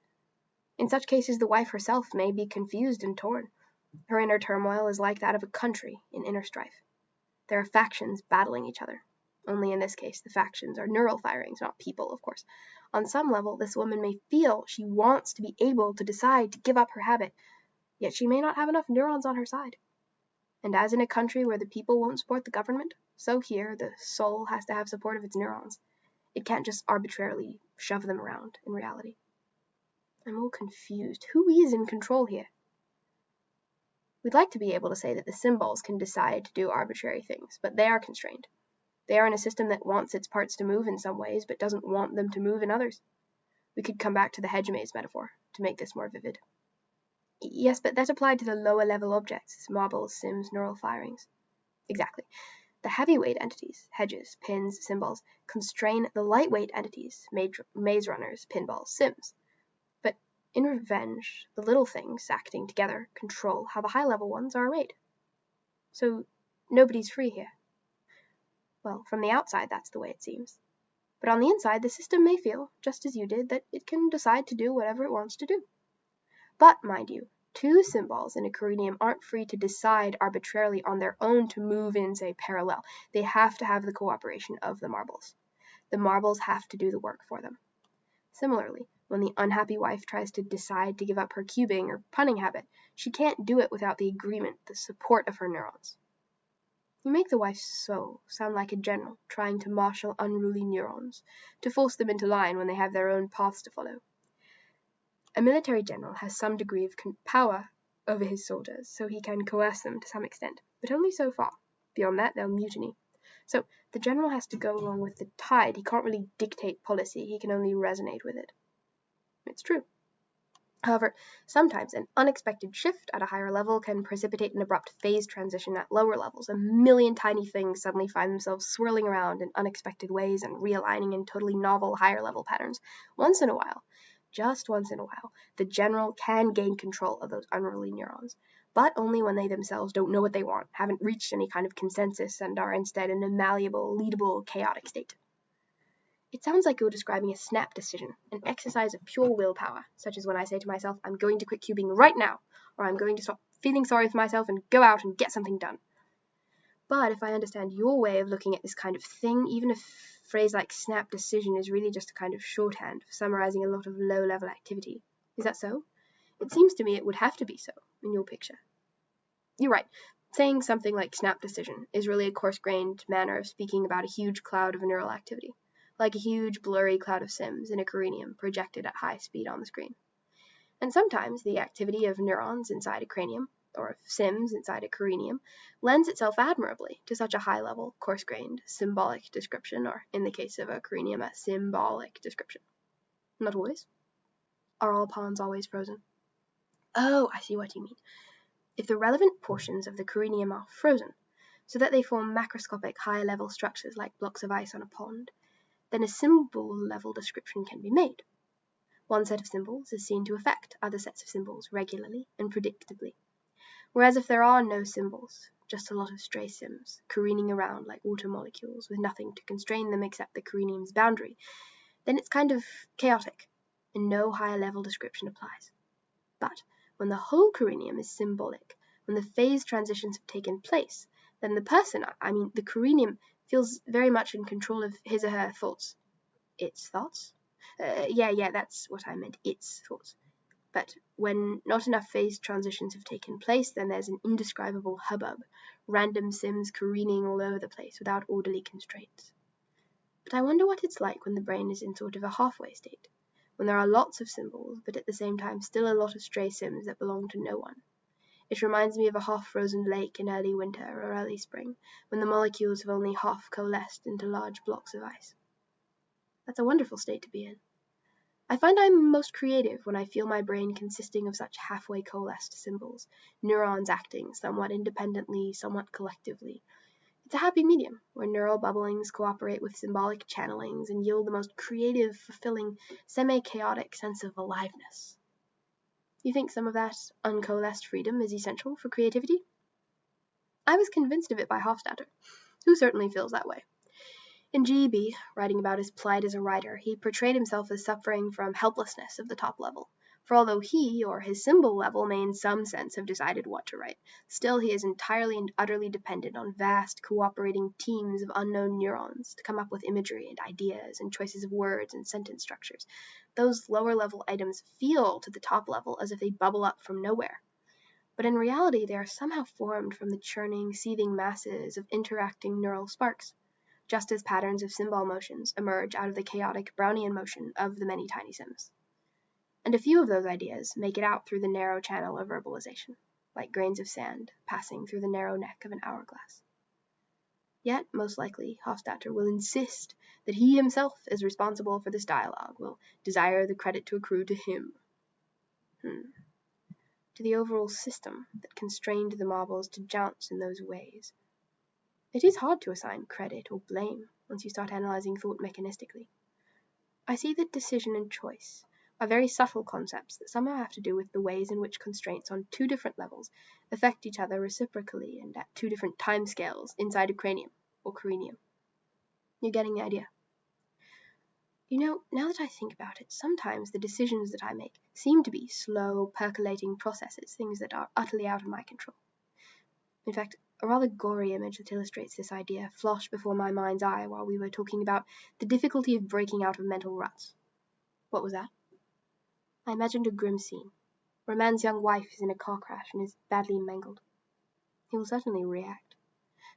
In such cases, the wife herself may be confused and torn. Her inner turmoil is like that of a country in inner strife. There are factions battling each other. Only in this case, the factions are neural firings, not people, of course. On some level, this woman may feel she wants to be able to decide to give up her habit, yet she may not have enough neurons on her side. And as in a country where the people won't support the government, so here the soul has to have support of its neurons. It can't just arbitrarily shove them around in reality. I'm all confused. Who is in control here? We'd like to be able to say that the symbols can decide to do arbitrary things, but they are constrained. They are in a system that wants its parts to move in some ways, but doesn't want them to move in others. We could come back to the hedge maze metaphor to make this more vivid. Yes, but that applied to the lower level objects, marbles, sims, neural firings. Exactly. The heavyweight entities, hedges, pins, symbols, constrain the lightweight entities, maze runners, pinballs, sims. But in revenge, the little things acting together control how the high-level ones are arrayed. So nobody's free here. Well, from the outside, that's the way it seems. But on the inside, the system may feel, just as you did, that it can decide to do whatever it wants to do. But, mind you, two symbols in a careenium aren't free to decide arbitrarily on their own to move in, say, parallel. They have to have the cooperation of the marbles. The marbles have to do the work for them. Similarly, when the unhappy wife tries to decide to give up her cubing or punning habit, she can't do it without the agreement, the support of her neurons. You make the wife sound like a general trying to marshal unruly neurons, to force them into line when they have their own paths to follow. A military general has some degree of power over his soldiers, so he can coerce them to some extent, but only so far. Beyond that, they'll mutiny. So the general has to go along with the tide. He can't really dictate policy, he can only resonate with it. It's true. However, sometimes an unexpected shift at a higher level can precipitate an abrupt phase transition at lower levels. A million tiny things suddenly find themselves swirling around in unexpected ways and realigning in totally novel higher level patterns. Once in a while, just once in a while, the general can gain control of those unruly neurons, but only when they themselves don't know what they want, haven't reached any kind of consensus, and are instead in a malleable, leadable, chaotic state. It sounds like you're describing a snap decision, an exercise of pure willpower, such as when I say to myself, I'm going to quit cubing right now, or I'm going to stop feeling sorry for myself and go out and get something done. But if I understand your way of looking at this kind of thing, even a phrase like snap decision is really just a kind of shorthand for summarizing a lot of low-level activity. Is that so? It seems to me it would have to be so, in your picture. You're right. Saying something like snap decision is really a coarse-grained manner of speaking about a huge cloud of neural activity, like a huge blurry cloud of sims in a careenium projected at high speed on the screen. And sometimes the activity of neurons inside a cranium, or of sims inside a careenium, lends itself admirably to such a high-level, coarse-grained, symbolic description, or, in the case of a careenium, a symbolic description. Not always. Are all ponds always frozen? Oh, I see what you mean. If the relevant portions of the careenium are frozen, so that they form macroscopic high-level structures like blocks of ice on a pond, then a symbol-level description can be made. One set of symbols is seen to affect other sets of symbols regularly and predictably. Whereas if there are no symbols, just a lot of stray sims, careening around like water molecules with nothing to constrain them except the careenium's boundary, then it's kind of chaotic, and no higher level description applies. But when the whole careenium is symbolic, when the phase transitions have taken place, then the person, the careenium, feels very much in control of his or her thoughts. Its thoughts? Yeah, that's what I meant, its thoughts. But when not enough phase transitions have taken place, then there's an indescribable hubbub, random sims careening all over the place without orderly constraints. But I wonder what it's like when the brain is in sort of a halfway state, when there are lots of symbols, but at the same time still a lot of stray sims that belong to no one. It reminds me of a half-frozen lake in early winter or early spring, when the molecules have only half coalesced into large blocks of ice. That's a wonderful state to be in. I find I'm most creative when I feel my brain consisting of such halfway coalesced symbols, neurons acting somewhat independently, somewhat collectively. It's a happy medium, where neural bubblings cooperate with symbolic channelings and yield the most creative, fulfilling, semi-chaotic sense of aliveness. You think some of that uncoalesced freedom is essential for creativity? I was convinced of it by Hofstadter, who certainly feels that way. In G.E.B., writing about his plight as a writer, he portrayed himself as suffering from helplessness of the top level. For although he, or his symbol level, may in some sense have decided what to write, still he is entirely and utterly dependent on vast, cooperating teams of unknown neurons to come up with imagery and ideas and choices of words and sentence structures. Those lower-level items feel to the top level as if they bubble up from nowhere. But in reality, they are somehow formed from the churning, seething masses of interacting neural sparks, just as patterns of symbol motions emerge out of the chaotic Brownian motion of the many tiny sims. And a few of those ideas make it out through the narrow channel of verbalization, like grains of sand passing through the narrow neck of an hourglass. Yet, most likely, Hofstadter will insist that he himself is responsible for this dialogue, will desire the credit to accrue to him. To the overall system that constrained the marbles to jounce in those ways. It is hard to assign credit or blame once you start analyzing thought mechanistically. I see that decision and choice are very subtle concepts that somehow have to do with the ways in which constraints on two different levels affect each other reciprocally and at two different timescales inside a cranium or careenium. You're getting the idea? You know, now that I think about it, sometimes the decisions that I make seem to be slow, percolating processes, things that are utterly out of my control. In fact, a rather gory image that illustrates this idea flashed before my mind's eye while we were talking about the difficulty of breaking out of mental ruts. What was that? I imagined a grim scene, where a man's young wife is in a car crash and is badly mangled. He will certainly react.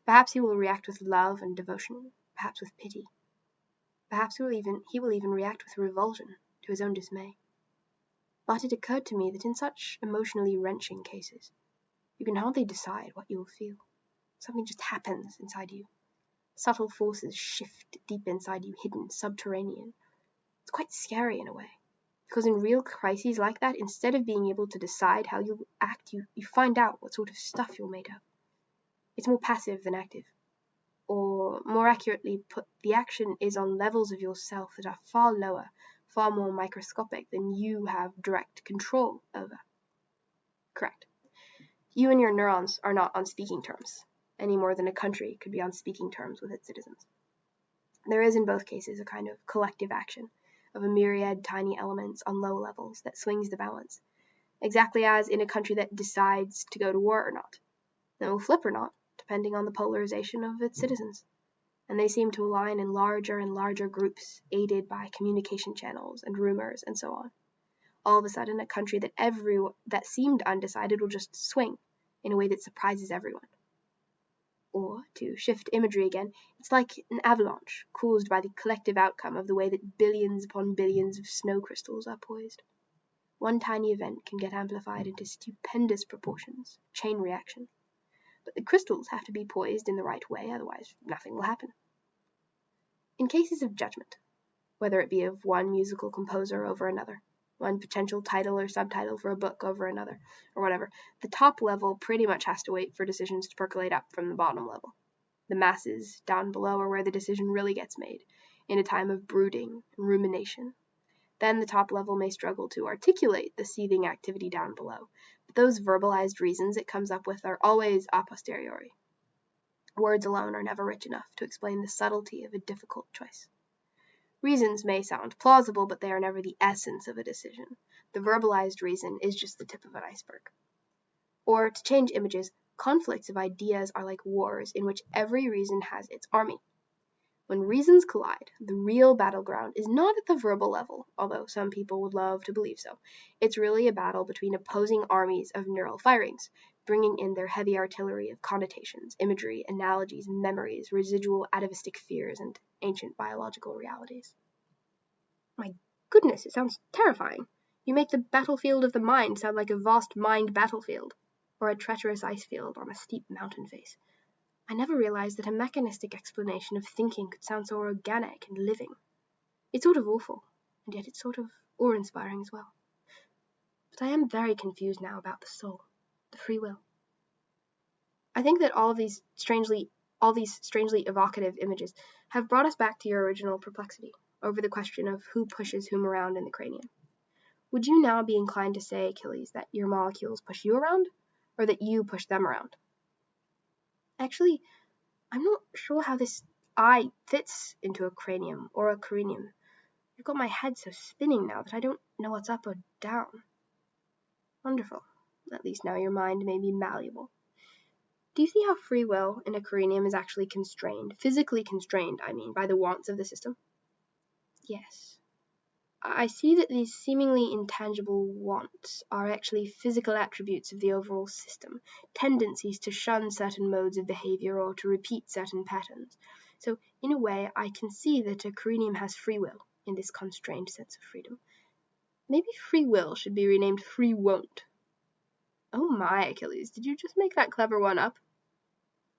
Perhaps he will react with love and devotion, perhaps with pity. Perhaps he will even react with revulsion to his own dismay. But it occurred to me that in such emotionally wrenching cases, you can hardly decide what you will feel. Something just happens inside you. Subtle forces shift deep inside you, hidden, subterranean. It's quite scary in a way, because in real crises like that, instead of being able to decide how you act, you find out what sort of stuff you're made of. It's more passive than active. Or, more accurately put, the action is on levels of yourself that are far lower, far more microscopic than you have direct control over. Correct. You and your neurons are not on speaking terms, any more than a country could be on speaking terms with its citizens. There is in both cases a kind of collective action of a myriad tiny elements on low levels that swings the balance, exactly as in a country that decides to go to war or not, and will flip or not, depending on the polarization of its citizens. And they seem to align in larger and larger groups, aided by communication channels and rumors and so on. All of a sudden, a country that seemed undecided will just swing in a way that surprises everyone. Or, to shift imagery again, it's like an avalanche caused by the collective outcome of the way that billions upon billions of snow crystals are poised. One tiny event can get amplified into stupendous proportions, chain reaction. But the crystals have to be poised in the right way, otherwise nothing will happen. In cases of judgment, whether it be of one musical composer over another, one potential title or subtitle for a book over another, or whatever, the top level pretty much has to wait for decisions to percolate up from the bottom level. The masses down below are where the decision really gets made, in a time of brooding and rumination. Then the top level may struggle to articulate the seething activity down below, but those verbalized reasons it comes up with are always a posteriori. Words alone are never rich enough to explain the subtlety of a difficult choice. Reasons may sound plausible, but they are never the essence of a decision. The verbalized reason is just the tip of an iceberg. Or, to change images, conflicts of ideas are like wars in which every reason has its army. When reasons collide, the real battleground is not at the verbal level, although some people would love to believe so. It's really a battle between opposing armies of neural firings, bringing in their heavy artillery of connotations, imagery, analogies, memories, residual atavistic fears, and ancient biological realities. My goodness, it sounds terrifying. You make the battlefield of the mind sound like a vast mind battlefield, or a treacherous ice field on a steep mountain face. I never realized that a mechanistic explanation of thinking could sound so organic and living. It's sort of awful, and yet it's sort of awe-inspiring as well. But I am very confused now about the soul, the free will. I think that all these strangely evocative images have brought us back to your original perplexity over the question of who pushes whom around in the cranium. Would you now be inclined to say, Achilles, that your molecules push you around, or that you push them around? Actually, I'm not sure how this I fits into a cranium or a careenium. You've got my head so spinning now that I don't know what's up or down. Wonderful. At least now your mind may be malleable. Do you see how free will in a careenium is actually constrained, physically constrained, I mean, by the wants of the system? Yes. I see that these seemingly intangible wants are actually physical attributes of the overall system, tendencies to shun certain modes of behavior or to repeat certain patterns. So, in a way, I can see that a careenium has free will, in this constrained sense of freedom. Maybe free will should be renamed free won't. Oh my, Achilles, did you just make that clever one up?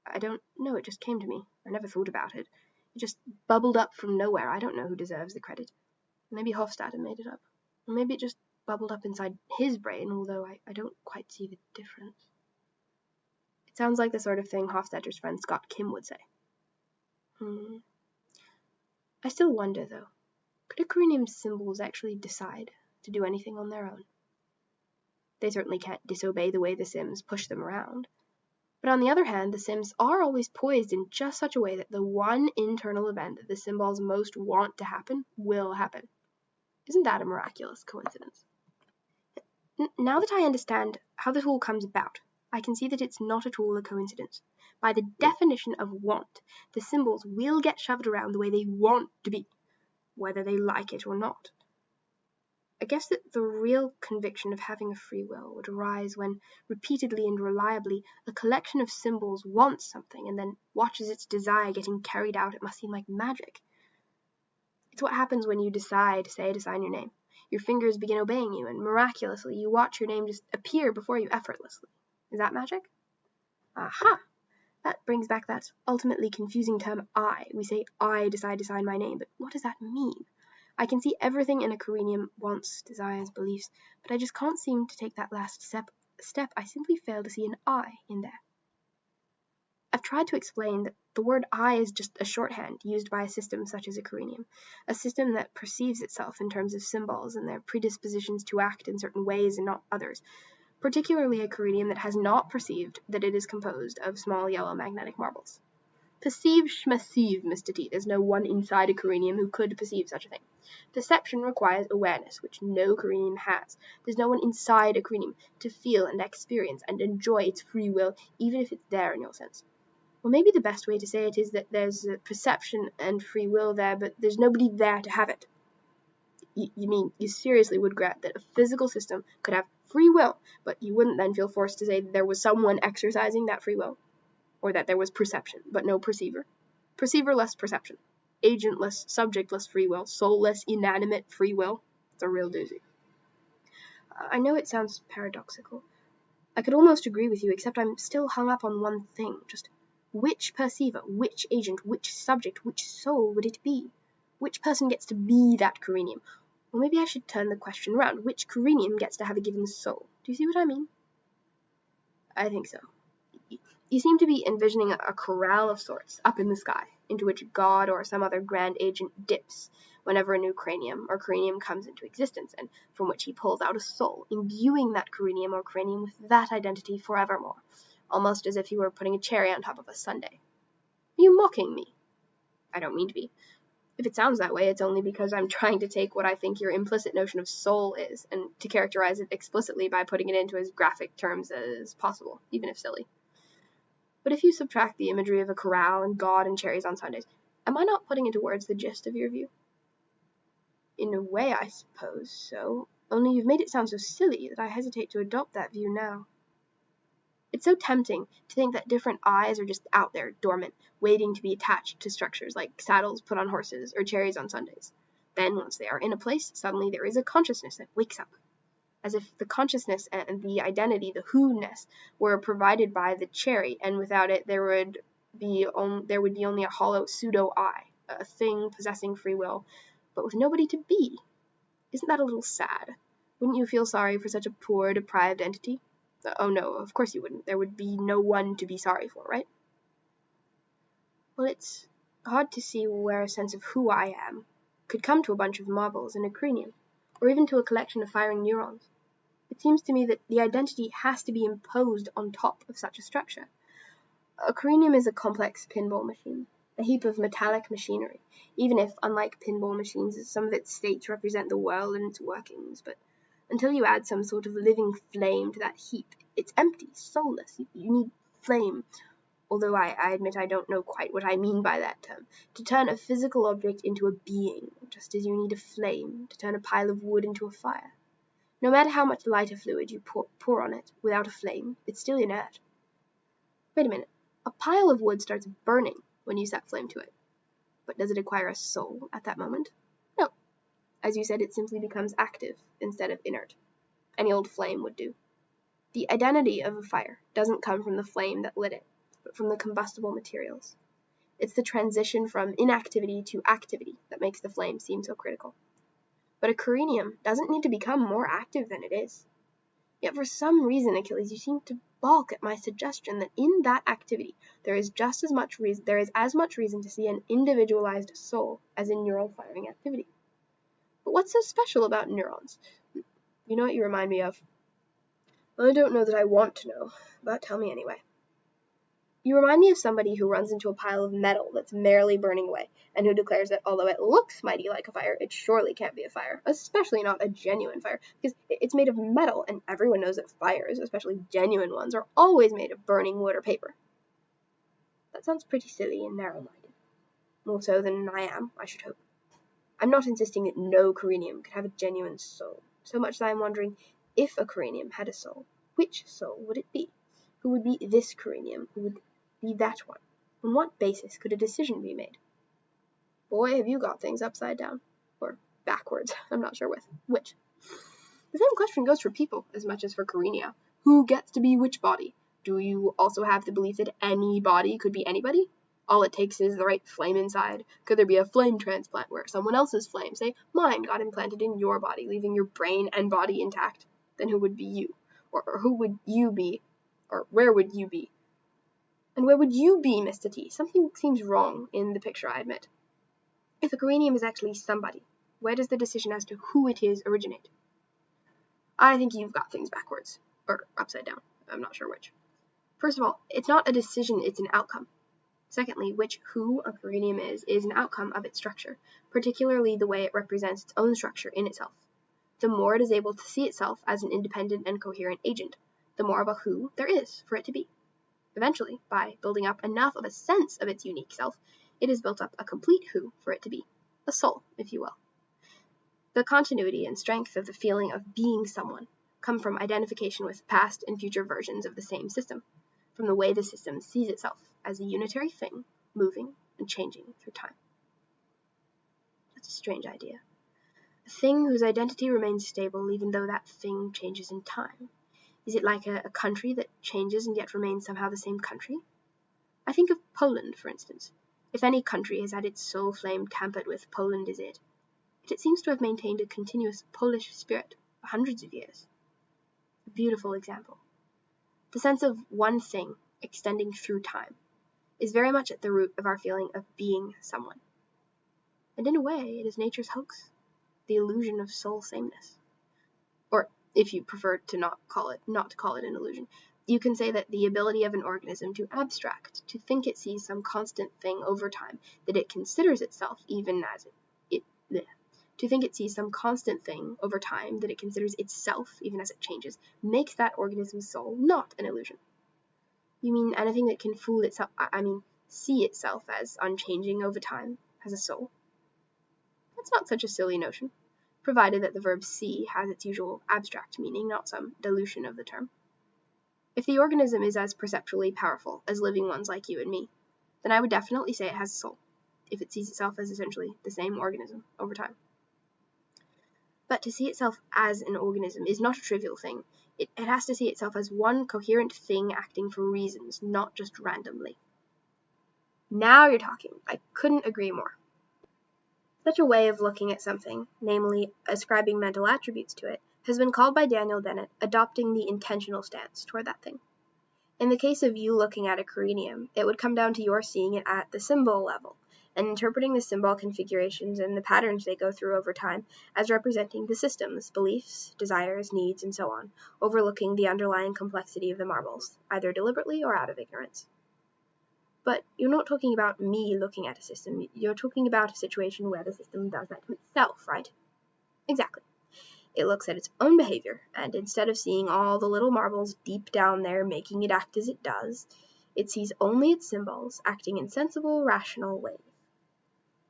I don't know, it just came to me. I never thought about it. It just bubbled up from nowhere. I don't know who deserves the credit. Maybe Hofstadter made it up. Or maybe it just bubbled up inside his brain, although I don't quite see the difference. It sounds like the sort of thing Hofstadter's friend Scott Kim would say. I still wonder, though, could careenium symbols actually decide to do anything on their own? They certainly can't disobey the way the Sims push them around. But on the other hand, the Sims are always poised in just such a way that the one internal event that the symbols most want to happen will happen. Isn't that a miraculous coincidence? Now that I understand how this all comes about, I can see that it's not at all a coincidence. By the definition of want, the symbols will get shoved around the way they want to be, whether they like it or not. I guess that the real conviction of having a free will would arise when, repeatedly and reliably, a collection of symbols wants something and then watches its desire getting carried out. It must seem like magic. It's what happens when you decide, say, to sign your name. Your fingers begin obeying you, and miraculously you watch your name just appear before you effortlessly. Is that magic? Aha! That brings back that ultimately confusing term I. We say, I decide to sign my name, but what does that mean? I can see everything in a careenium, wants, desires, beliefs, but I just can't seem to take that last step. I simply fail to see an I in there. I've tried to explain that the word I is just a shorthand used by a system such as a careenium, a system that perceives itself in terms of symbols and their predispositions to act in certain ways and not others, particularly a careenium that has not perceived that it is composed of small yellow magnetic marbles. Perceive schmeceive, Mr. T. There's no one inside a careenium who could perceive such a thing. Perception requires awareness, which no careenium has. There's no one inside a careenium to feel and experience and enjoy its free will, even if it's there in your sense. Well, maybe the best way to say it is that there's perception and free will there, but there's nobody there to have it. You mean you seriously would grant that a physical system could have free will, but you wouldn't then feel forced to say that there was someone exercising that free will? Or that there was perception, but no perceiver? Perceiver-less perception. Agentless, subjectless free will. Soulless, inanimate free will. It's a real doozy. I know it sounds paradoxical. I could almost agree with you, except I'm still hung up on one thing. Just which perceiver, which agent, which subject, which soul would it be? Which person gets to be that careenium? Or maybe I should turn the question around. Which careenium gets to have a given soul? Do you see what I mean? I think so. You seem to be envisioning a corral of sorts up in the sky, into which God or some other grand agent dips whenever a new careenium comes into existence, and from which he pulls out a soul, imbuing that careenium or cranium with that identity forevermore, almost as if he were putting a cherry on top of a sundae. Are you mocking me? I don't mean to be. If it sounds that way, it's only because I'm trying to take what I think your implicit notion of soul is, and to characterize it explicitly by putting it into as graphic terms as possible, even if silly. But if you subtract the imagery of a corral and God and cherries on Sundays, am I not putting into words the gist of your view? In a way, I suppose so, only you've made it sound so silly that I hesitate to adopt that view now. It's so tempting to think that different eyes are just out there, dormant, waiting to be attached to structures like saddles put on horses or cherries on Sundays. Then, once they are in a place, suddenly there is a consciousness that wakes up. As if the consciousness and the identity, the who-ness, were provided by the cherry, and without it there would be only a hollow pseudo-I, a thing possessing free will, but with nobody to be. Isn't that a little sad? Wouldn't you feel sorry for such a poor, deprived entity? Oh no, of course you wouldn't. There would be no one to be sorry for, right? Well, it's hard to see where a sense of who I am could come to a bunch of marbles in a careenium, or even to a collection of firing neurons. It seems to me that the identity has to be imposed on top of such a structure. A careenium is a complex pinball machine, a heap of metallic machinery, even if, unlike pinball machines, some of its states represent the world and its workings, but until you add some sort of living flame to that heap, it's empty, soulless. You need flame, although I admit I don't know quite what I mean by that term, to turn a physical object into a being, just as you need a flame to turn a pile of wood into a fire. No matter how much lighter fluid you pour on it, without a flame, it's still inert. Wait a minute. A pile of wood starts burning when you set flame to it. But does it acquire a soul at that moment? No. As you said, it simply becomes active instead of inert. Any old flame would do. The identity of a fire doesn't come from the flame that lit it, but from the combustible materials. It's the transition from inactivity to activity that makes the flame seem so critical. But a careenium doesn't need to become more active than it is. Yet for some reason, Achilles, you seem to balk at my suggestion that in that activity there is as much reason to see an individualized soul as in neural firing activity. But what's so special about neurons? You know what you remind me of? I don't know that I want to know, but tell me anyway. You remind me of somebody who runs into a pile of metal that's merrily burning away, and who declares that although it looks mighty like a fire, it surely can't be a fire, especially not a genuine fire, because it's made of metal, and everyone knows that fires, especially genuine ones, are always made of burning wood or paper. That sounds pretty silly and narrow-minded. More so than I am, I should hope. I'm not insisting that no careenium could have a genuine soul, so much that I'm wondering, if a careenium had a soul, which soul would it be? Who would be this careenium? Who would be that one? On what basis could a decision be made? Boy, have you got things upside down. Or backwards. I'm not sure which. The same question goes for people as much as for careenia. Who gets to be which body? Do you also have the belief that any body could be anybody? All it takes is the right flame inside. Could there be a flame transplant where someone else's flame, say mine, got implanted in your body, leaving your brain and body intact? Then who would be you? Or who would you be? Or where would you be? And where would you be, Mr. T? Something seems wrong in the picture, I admit. If a careenium is actually somebody, where does the decision as to who it is originate? I think you've got things backwards. Or upside down. I'm not sure which. First of all, it's not a decision, it's an outcome. Secondly, who a careenium is an outcome of its structure, particularly the way it represents its own structure in itself. The more it is able to see itself as an independent and coherent agent, the more of a who there is for it to be. Eventually, by building up enough of a sense of its unique self, it has built up a complete who for it to be, a soul, if you will. The continuity and strength of the feeling of being someone come from identification with past and future versions of the same system, from the way the system sees itself as a unitary thing, moving and changing through time. That's a strange idea. A thing whose identity remains stable even though that thing changes in time. Is it like a country that changes and yet remains somehow the same country? I think of Poland, for instance. If any country has had its soul flame tampered with, Poland is it. Yet it seems to have maintained a continuous Polish spirit for hundreds of years. A beautiful example. The sense of one thing extending through time is very much at the root of our feeling of being someone. And in a way, it is nature's hoax, the illusion of soul sameness. Or, if you prefer to not to call it an illusion, you can say that the ability of an organism to abstract, to think it sees some constant thing over time, that it considers itself even as to think it sees some constant thing over time, that it considers itself even as it changes, makes that organism's soul not an illusion. You mean anything that can see itself as unchanging over time, has a soul? That's not such a silly notion, provided that the verb see has its usual abstract meaning, not some dilution of the term. If the organism is as perceptually powerful as living ones like you and me, then I would definitely say it has a soul, if it sees itself as essentially the same organism over time. But to see itself as an organism is not a trivial thing. It has to see itself as one coherent thing acting for reasons, not just randomly. Now you're talking. I couldn't agree more. Such a way of looking at something, namely ascribing mental attributes to it, has been called by Daniel Dennett adopting the intentional stance toward that thing. In the case of you looking at a careenium, it would come down to your seeing it at the symbol level, and interpreting the symbol configurations and the patterns they go through over time as representing the system's beliefs, desires, needs, and so on, overlooking the underlying complexity of the marbles, either deliberately or out of ignorance. But you're not talking about me looking at a system, you're talking about a situation where the system does that to itself, right? Exactly. It looks at its own behavior, and instead of seeing all the little marbles deep down there making it act as it does, it sees only its symbols acting in sensible, rational ways.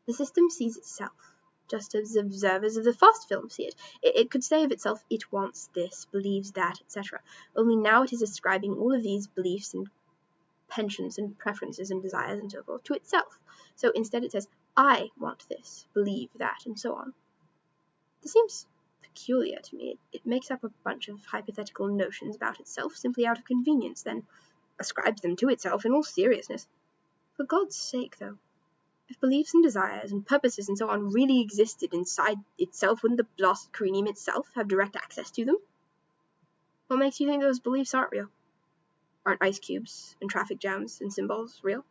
The system sees itself, just as observers of the Fast film see it. It could say of itself, it wants this, believes that, etc. Only now it is ascribing all of these beliefs and penchants and preferences and desires and so forth to itself. So instead it says, I want this, believe that, and so on. This seems peculiar to me. It makes up a bunch of hypothetical notions about itself simply out of convenience, then ascribes them to itself in all seriousness. For God's sake, though, if beliefs and desires and purposes and so on really existed inside itself, wouldn't the blasted careenium itself have direct access to them? What makes you think those beliefs aren't real? Aren't ice cubes and traffic jams and symbols real?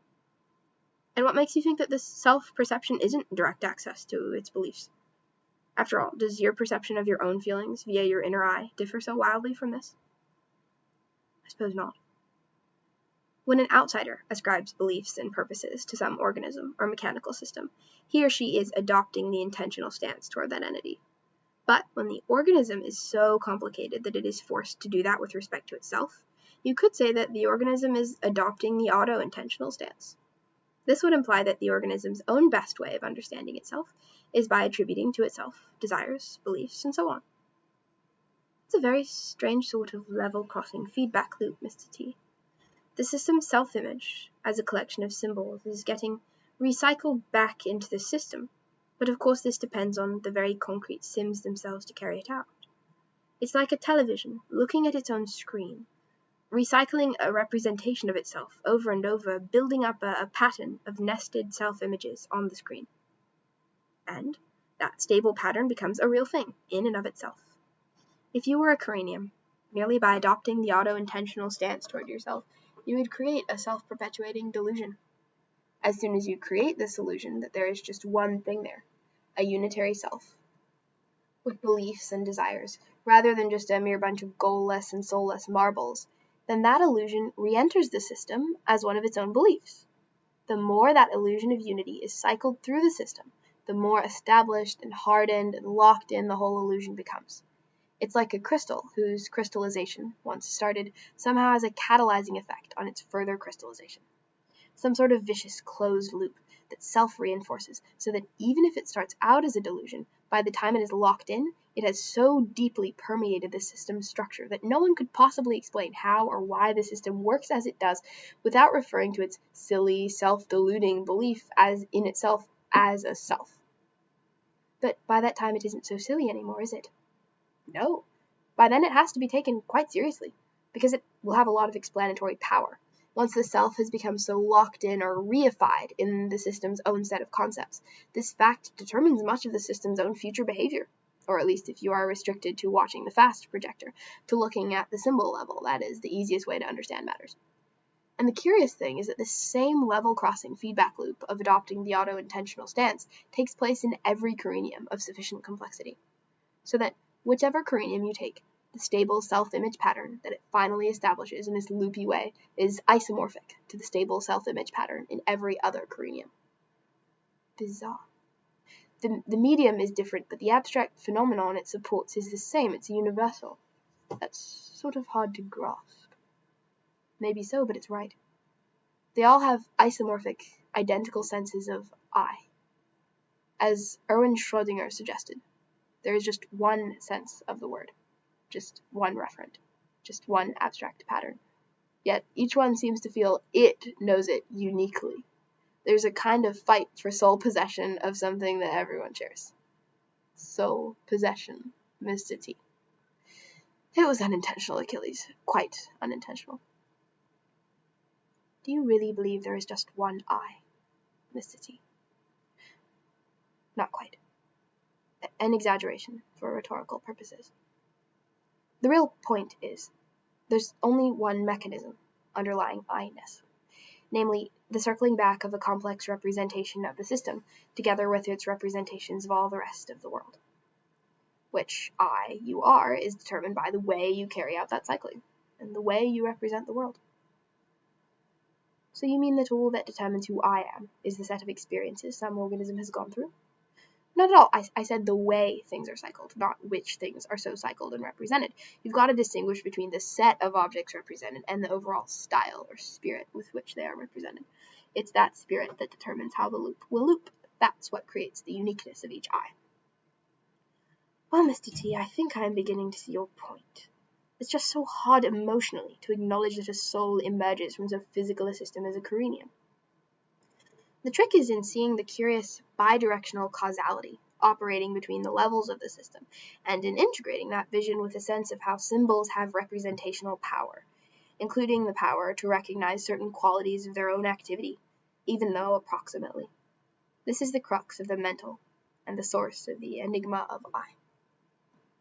And what makes you think that this self-perception isn't direct access to its beliefs? After all, does your perception of your own feelings via your inner eye differ so wildly from this? I suppose not. When an outsider ascribes beliefs and purposes to some organism or mechanical system, he or she is adopting the intentional stance toward that entity. But when the organism is so complicated that it is forced to do that with respect to itself, you could say that the organism is adopting the auto-intentional stance. This would imply that the organism's own best way of understanding itself is by attributing to itself desires, beliefs, and so on. It's a very strange sort of level-crossing feedback loop, Mr. T. The system's self-image, as a collection of symbols, is getting recycled back into the system, but of course this depends on the very concrete sims themselves to carry it out. It's like a television looking at its own screen, recycling a representation of itself over and over, building up a pattern of nested self-images on the screen. And that stable pattern becomes a real thing in and of itself. If you were a careenium, merely by adopting the auto-intentional stance toward yourself, you would create a self-perpetuating delusion. As soon as you create this illusion that there is just one thing there, a unitary self, with beliefs and desires, rather than just a mere bunch of goal-less and soulless marbles, then that illusion re-enters the system as one of its own beliefs. The more that illusion of unity is cycled through the system, the more established and hardened and locked in the whole illusion becomes. It's like a crystal whose crystallization, once started, somehow has a catalyzing effect on its further crystallization. Some sort of vicious closed loop that self-reinforces, so that even if it starts out as a delusion, by the time it is locked in, it has so deeply permeated the system's structure that no one could possibly explain how or why the system works as it does without referring to its silly, self-deluding belief as in itself as a self. But by that time it isn't so silly anymore, is it? No. By then it has to be taken quite seriously, because it will have a lot of explanatory power. Once the self has become so locked in or reified in the system's own set of concepts, this fact determines much of the system's own future behavior, or at least if you are restricted to watching the fast projector, to looking at the symbol level. That is the easiest way to understand matters. And the curious thing is that this same level-crossing feedback loop of adopting the auto-intentional stance takes place in every careenium of sufficient complexity, so that whichever careenium you take, the stable self-image pattern that it finally establishes in this loopy way is isomorphic to the stable self-image pattern in every other careenium. Bizarre. The medium is different, but the abstract phenomenon it supports is the same. It's universal. That's sort of hard to grasp. Maybe so, but it's right. They all have isomorphic, identical senses of I. As Erwin Schrödinger suggested, there is just one sense of the word, just one referent, just one abstract pattern. Yet each one seems to feel it knows it uniquely. There's a kind of fight for sole possession of something that everyone shares. Sole possession, Mr. T. It was unintentional, Achilles. Quite unintentional. Do you really believe there is just one I, Mr. T? Not quite. An exaggeration for rhetorical purposes. The real point is, there's only one mechanism underlying I-ness, namely the circling back of a complex representation of the system together with its representations of all the rest of the world. Which you are is determined by the way you carry out that cycling, and the way you represent the world. So you mean the tool that determines who I am is the set of experiences some organism has gone through? Not at all. I said the way things are cycled, not which things are so cycled and represented. You've got to distinguish between the set of objects represented and the overall style or spirit with which they are represented. It's that spirit that determines how the loop will loop. That's what creates the uniqueness of each I. Well, Mr. T, I think I am beginning to see your point. It's just so hard emotionally to acknowledge that a soul emerges from so physical a system as a careenium. The trick is in seeing the curious bidirectional causality operating between the levels of the system, and in integrating that vision with a sense of how symbols have representational power, including the power to recognize certain qualities of their own activity, even though approximately. This is the crux of the mental and the source of the enigma of I.